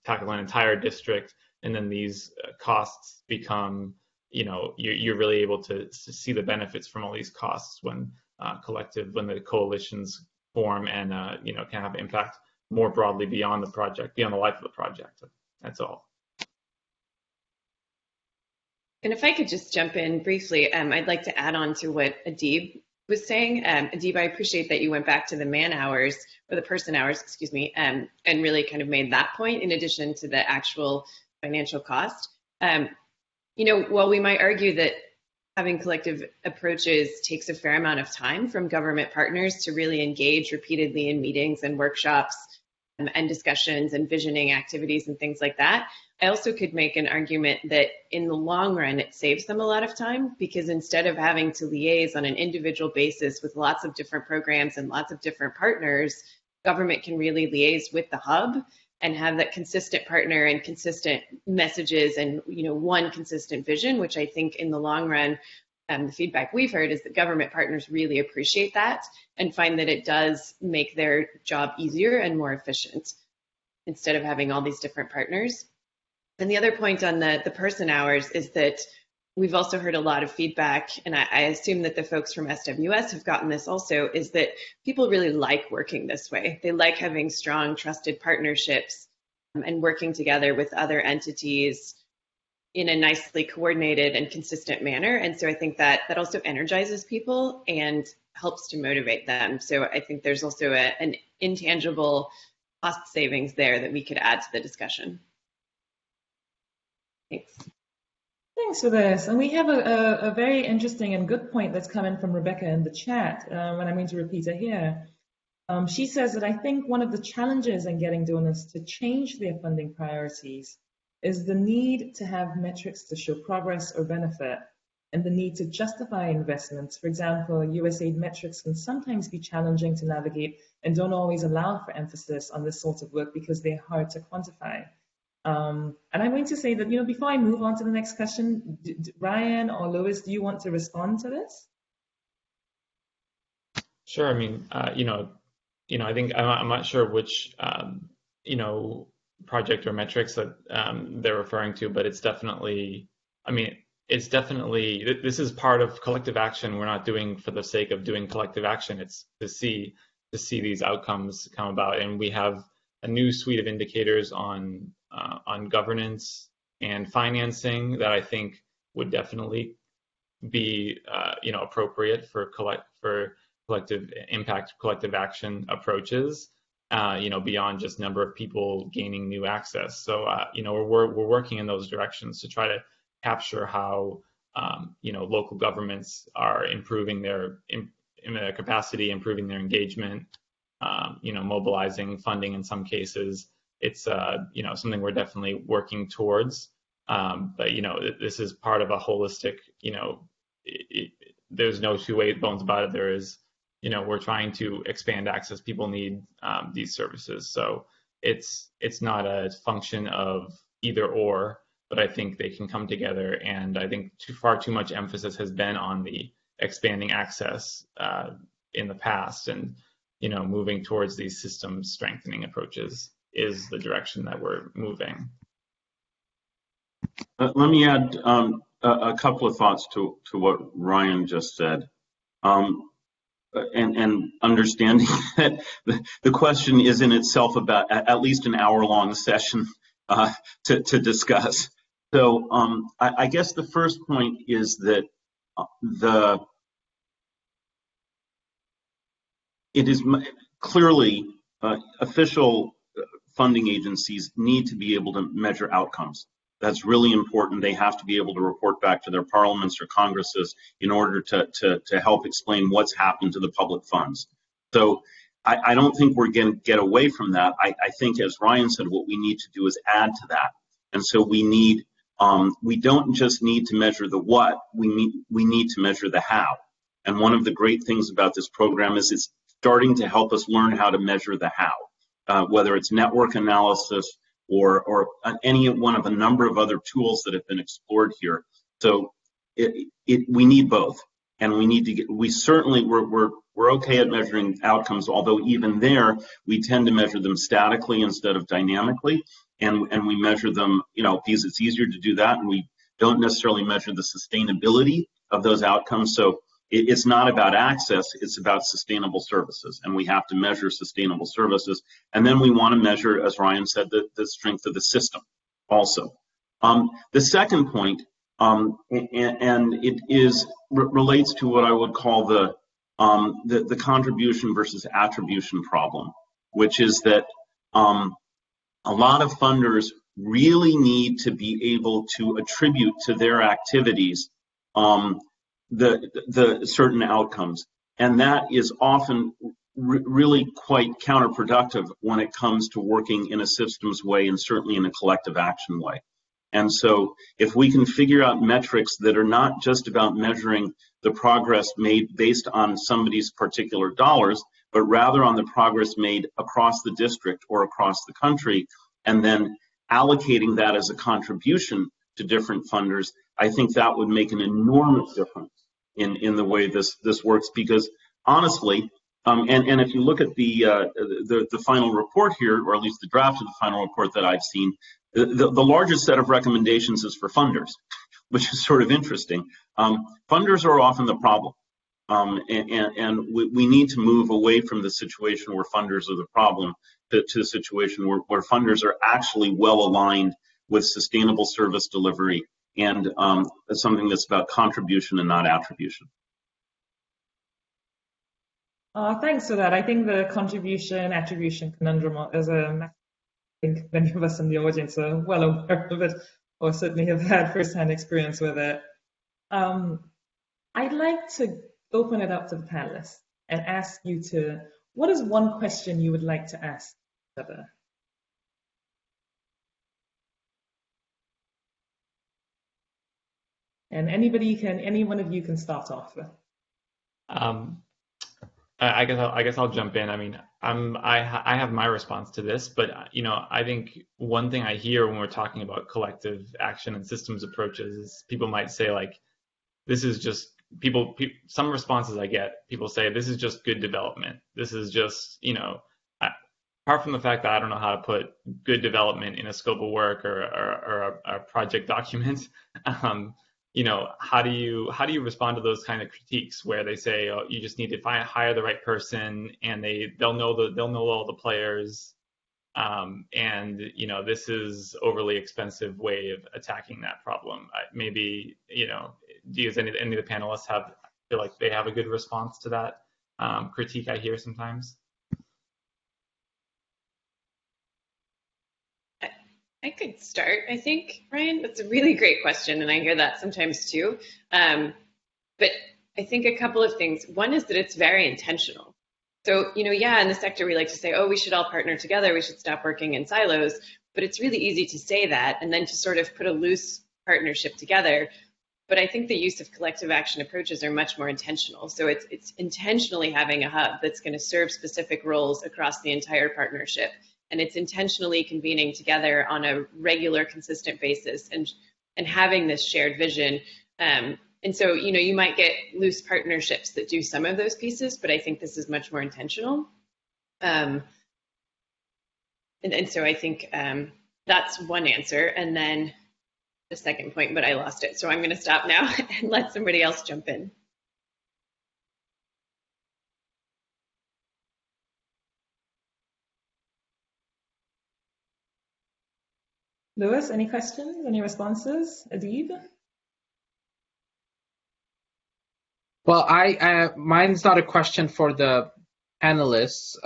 tackle an entire district, and then these costs become, you're really able to see the benefits from all these costs when the coalitions form and can have impact more broadly beyond the project, beyond the life of the project. That's all. And if I could just jump in briefly, I'd like to add on to what Adib was saying. Adib, I appreciate that you went back to the man hours, or the person hours, excuse me, and really kind of made that point in addition to the actual financial cost. While we might argue that having collective approaches takes a fair amount of time from government partners to really engage repeatedly in meetings and workshops and discussions and visioning activities and things like that, I also could make an argument that in the long run, it saves them a lot of time, because instead of having to liaise on an individual basis with lots of different programs and lots of different partners, government can really liaise with the hub and have that consistent partner and consistent messages and one consistent vision, which I think in the long run, the feedback we've heard is that government partners really appreciate that and find that it does make their job easier and more efficient instead of having all these different partners. And the other point on the person hours is that we've also heard a lot of feedback, and I assume that the folks from SWS have gotten this also, is that people really like working this way. They like having strong, trusted partnerships and working together with other entities in a nicely coordinated and consistent manner. And so I think that also energizes people and helps to motivate them. So I think there's also an intangible cost savings there that we could add to the discussion. Thanks. Thanks for this. And we have a very interesting and good point that's coming from Rebecca in the chat, and I'm going to repeat it here. She says that I think one of the challenges in getting donors to change their funding priorities is the need to have metrics to show progress or benefit, and the need to justify investments. For example, USAID metrics can sometimes be challenging to navigate and don't always allow for emphasis on this sort of work because they're hard to quantify. And I'm going to say that, before I move on to the next question, Ryan or Lois, do you want to respond to this? Sure. I mean, I think I'm not sure which, project or metrics that they're referring to, but it's definitely, this is part of collective action. We're not doing for the sake of doing collective action. It's to see these outcomes come about. And we have a new suite of indicators on governance and financing that I think would definitely be appropriate for collective impact, collective action approaches. beyond just number of people gaining new access. So, we're working in those directions to try to capture how, local governments are improving their capacity, improving their engagement, mobilizing funding in some cases. It's, something we're definitely working towards. But, this is part of a holistic, there's no two bones about it. There is, we're trying to expand access. People need these services. So it's not a function of either or, but I think they can come together. And I think far too much emphasis has been on the expanding access in the past, and moving towards these system strengthening approaches is the direction that we're moving. Let me add a couple of thoughts to what Ryan just said. And understanding that the question is in itself about at least an hour-long session to discuss. So I guess the first point is that it is clearly official funding agencies need to be able to measure outcomes. That's really important. They have to be able to report back to their parliaments or congresses in order to help explain what's happened to the public funds. So I don't think we're going to get away from that. I think, as Ryan said, what we need to do is add to that. And so we don't just need to measure the what, we need to measure the how. And one of the great things about this program is it's starting to help us learn how to measure the how, whether it's network analysis, or any one of a number of other tools that have been explored here. So we need both, and we need to we're okay at measuring outcomes, although even there we tend to measure them statically instead of dynamically, and we measure them, because it's easier to do that, and we don't necessarily measure the sustainability of those outcomes. So it's not about access, it's about sustainable services, and we have to measure sustainable services. And then we want to measure, as Ryan said, the strength of the system also. The second point, and it relates to what I would call the contribution versus attribution problem, which is that a lot of funders really need to be able to attribute to their activities the certain outcomes, and that is often really quite counterproductive when it comes to working in a systems way, and certainly in a collective action way. And so if we can figure out metrics that are not just about measuring the progress made based on somebody's particular dollars, but rather on the progress made across the district or across the country, and then allocating that as a contribution to different funders, I think that would make an enormous difference in the way this works. Because honestly, and if you look at the final report here, or at least the draft of the final report that I've seen, the largest set of recommendations is for funders, which is sort of interesting. Funders are often the problem, and we need to move away from the situation where funders are the problem to the situation where funders are actually well aligned with sustainable service delivery, and something that's about contribution and not attribution. Thanks for that. I think the contribution attribution conundrum is I think many of us in the audience are well aware of it, or certainly have had first-hand experience with it. I'd like to open it up to the panelists and ask you what is one question you would like to ask each other? And any one of you can start off. I guess I'll jump in. I mean, I have my response to this, but I think one thing I hear when we're talking about collective action and systems approaches is people might say, like, this is just some responses I get, people say this is just good development. This is just, apart from the fact that I don't know how to put good development in a scope of work or a project document, how do you respond to those kind of critiques where they say, oh, you just need to hire the right person, and they'll know all the players, and this is overly expensive way of attacking that problem. Maybe does any of the panelists feel like they have a good response to that critique I hear sometimes? I could start, I think, Ryan. That's a really great question, and I hear that sometimes too. But I think a couple of things. One is that it's very intentional. So, yeah, in the sector, we like to say, oh, we should all partner together. We should stop working in silos. But it's really easy to say that and then to sort of put a loose partnership together. But I think the use of collective action approaches are much more intentional. So it's intentionally having a hub that's going to serve specific roles across the entire partnership. And it's intentionally convening together on a regular, consistent basis and having this shared vision. And so, you might get loose partnerships that do some of those pieces, but I think this is much more intentional. And so I think that's one answer. And then the second point, but I lost it. So I'm going to stop now and let somebody else jump in. Lewis, any questions, any responses? Adib? Well, mine's not a question for the panelists,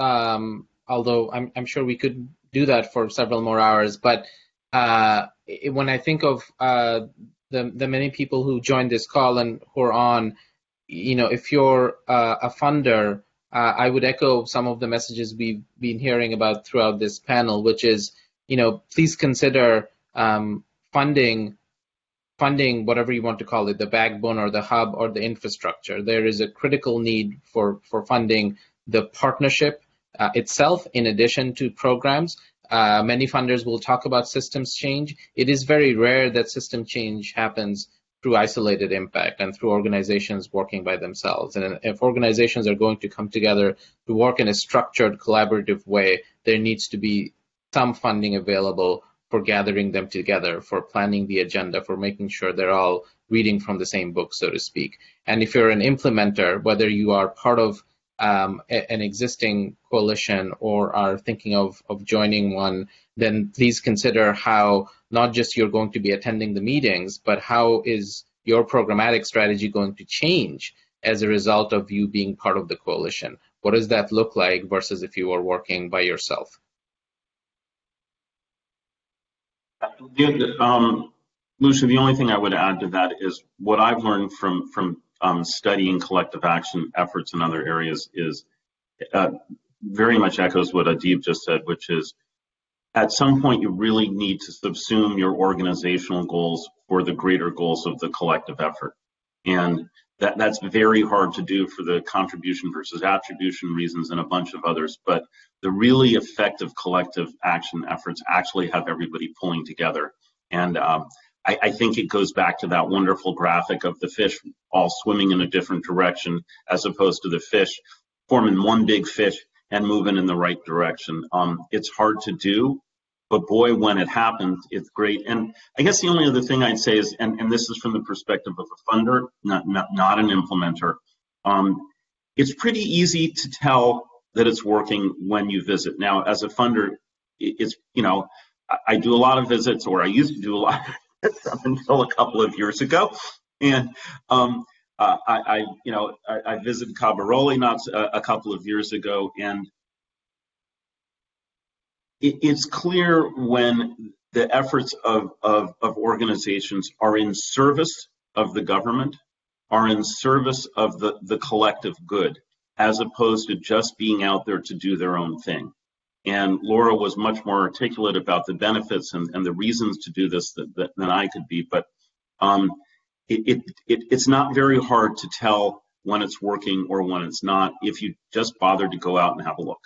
although I'm sure we could do that for several more hours. But when I think of the many people who joined this call and who are on, if you're a funder, I would echo some of the messages we've been hearing about throughout this panel, which is, please consider funding whatever you want to call it, the backbone or the hub or the infrastructure. There is a critical need for funding the partnership itself in addition to programs. Many funders will talk about systems change. It is very rare that system change happens through isolated impact and through organizations working by themselves. And if organizations are going to come together to work in a structured, collaborative way, there needs to be some funding available for gathering them together, for planning the agenda, for making sure they're all reading from the same book, so to speak. And if you're an implementer, whether you are part of an existing coalition or are thinking of joining one, then please consider how not just you're going to be attending the meetings, but how is your programmatic strategy going to change as a result of you being part of the coalition? What does that look like versus if you were working by yourself? Lucia, the only thing I would add to that is what I've learned from studying collective action efforts in other areas is very much echoes what Adib just said, which is at some point you really need to subsume your organizational goals for the greater goals of the collective effort. And that's very hard to do for the contribution versus attribution reasons and a bunch of others, but the really effective collective action efforts actually have everybody pulling together. And I think it goes back to that wonderful graphic of the fish all swimming in a different direction as opposed to the fish forming one big fish and moving in the right direction. It's hard to do, but boy, when it happens, it's great. And I guess the only other thing I'd say is, and this is from the perspective of a funder, not an implementer, it's pretty easy to tell that it's working when you visit. Now, as a funder, it's, I do a lot of visits, or I used to do a lot of visits up until a couple of years ago. And I visited Cabaroli a couple of years ago, and it's clear when the efforts of organizations are in service of the government, are in service of the collective good, as opposed to just being out there to do their own thing. And Laura was much more articulate about the benefits and the reasons to do this than I could be, but it's not very hard to tell when it's working or when it's not if you just bother to go out and have a look.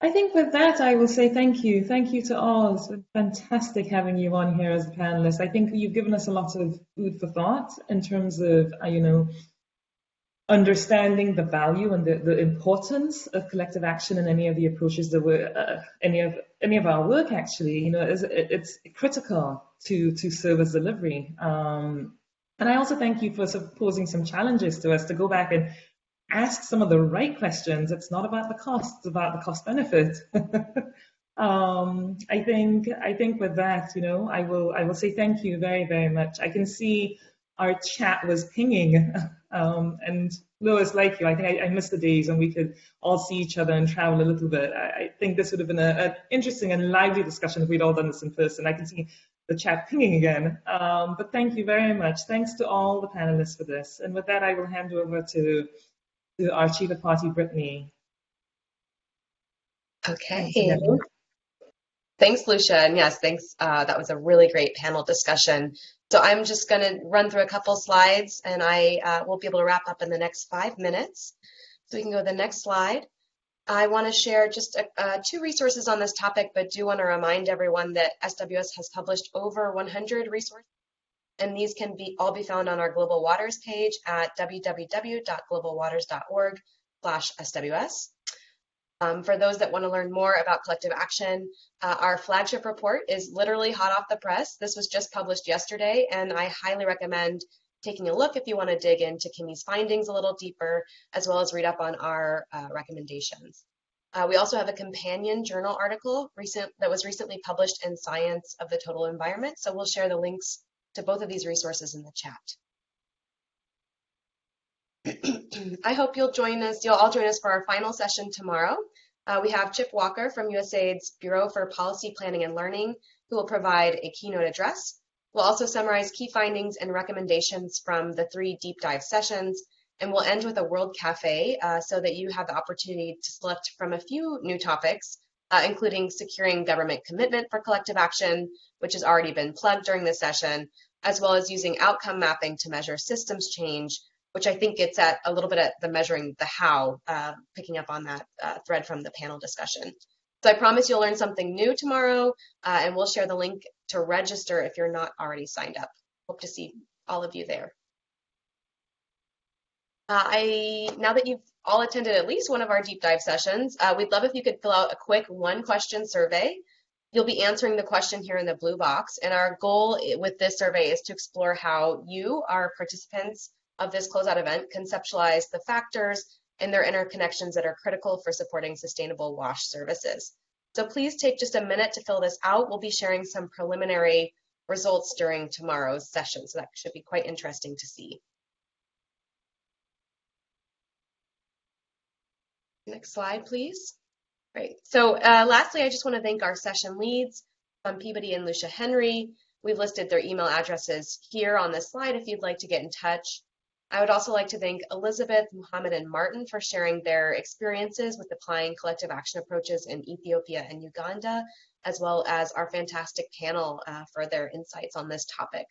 I think with that, I will say thank you. Thank you to all. It's been fantastic having you on here as a panelist. I think you've given us a lot of food for thought in terms of, understanding the value and the importance of collective action in any of the approaches that were, any of our work actually, it's critical to service delivery. And I also thank you for posing some challenges to us to go back and ask some of the right questions. It's not about the cost, it's about the cost benefit. I think with that, I will say thank you very, very much. I can see our chat was pinging, and Lois, like you, I think I miss the days when we could all see each other and travel a little bit. I think this would have been an interesting and lively discussion if we'd all done this in person. I can see the chat pinging again. But thank you very much. Thanks to all the panelists for this. And with that, I will hand over to our Chief of Party, Brittany. Okay. Thanks, Lucia. And yes, thanks. That was a really great panel discussion. So I'm just going to run through a couple slides, and I will be able to wrap up in the next 5 minutes. So we can go to the next slide. I want to share just 2 resources on this topic, but do want to remind everyone that SWS has published over 100 resources, and these can all be found on our Global Waters page at www.globalwaters.org/SWS. For those that want to learn more about collective action, our flagship report is literally hot off the press. This was just published yesterday, and I highly recommend taking a look if you want to dig into Kimmy's findings a little deeper, as well as read up on our recommendations. We also have a companion journal article that was recently published in Science of the Total Environment, so we'll share the links to both of these resources in the chat. I hope you'll all join us for our final session tomorrow. We have Chip Walker from USAID's Bureau for Policy Planning and Learning, who will provide a keynote address. We'll also summarize key findings and recommendations from the 3 deep dive sessions, and we'll end with a World Cafe so that you have the opportunity to select from a few new topics, including securing government commitment for collective action, which has already been plugged during this session, as well as using outcome mapping to measure systems change, which I think gets at a little bit at the measuring the how, picking up on that thread from the panel discussion. So I promise you'll learn something new tomorrow, and we'll share the link to register if you're not already signed up. Hope to see all of you there. Now that you've all attended at least one of our deep dive sessions, we'd love if you could fill out a quick 1-question survey. You'll be answering the question here in the blue box, and our goal with this survey is to explore how you, our participants of this closeout event, conceptualize the factors and their interconnections that are critical for supporting sustainable WASH services. So please take just a minute to fill this out. We'll be sharing some preliminary results during tomorrow's session, so that should be quite interesting to see. Next slide, please. Great. So lastly, I just want to thank our session leads, Peabody and Lucia Henry. We've listed their email addresses here on this slide if you'd like to get in touch. I would also like to thank Elizabeth, Muhammad, and Martin for sharing their experiences with applying collective action approaches in Ethiopia and Uganda, as well as our fantastic panel for their insights on this topic.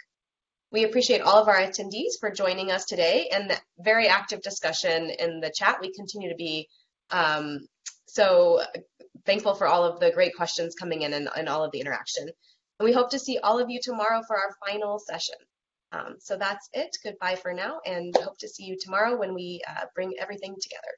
We appreciate all of our attendees for joining us today and the very active discussion in the chat. We continue to be so thankful for all of the great questions coming in and all of the interaction. And we hope to see all of you tomorrow for our final session. So that's it. Goodbye for now, and hope to see you tomorrow when we bring everything together.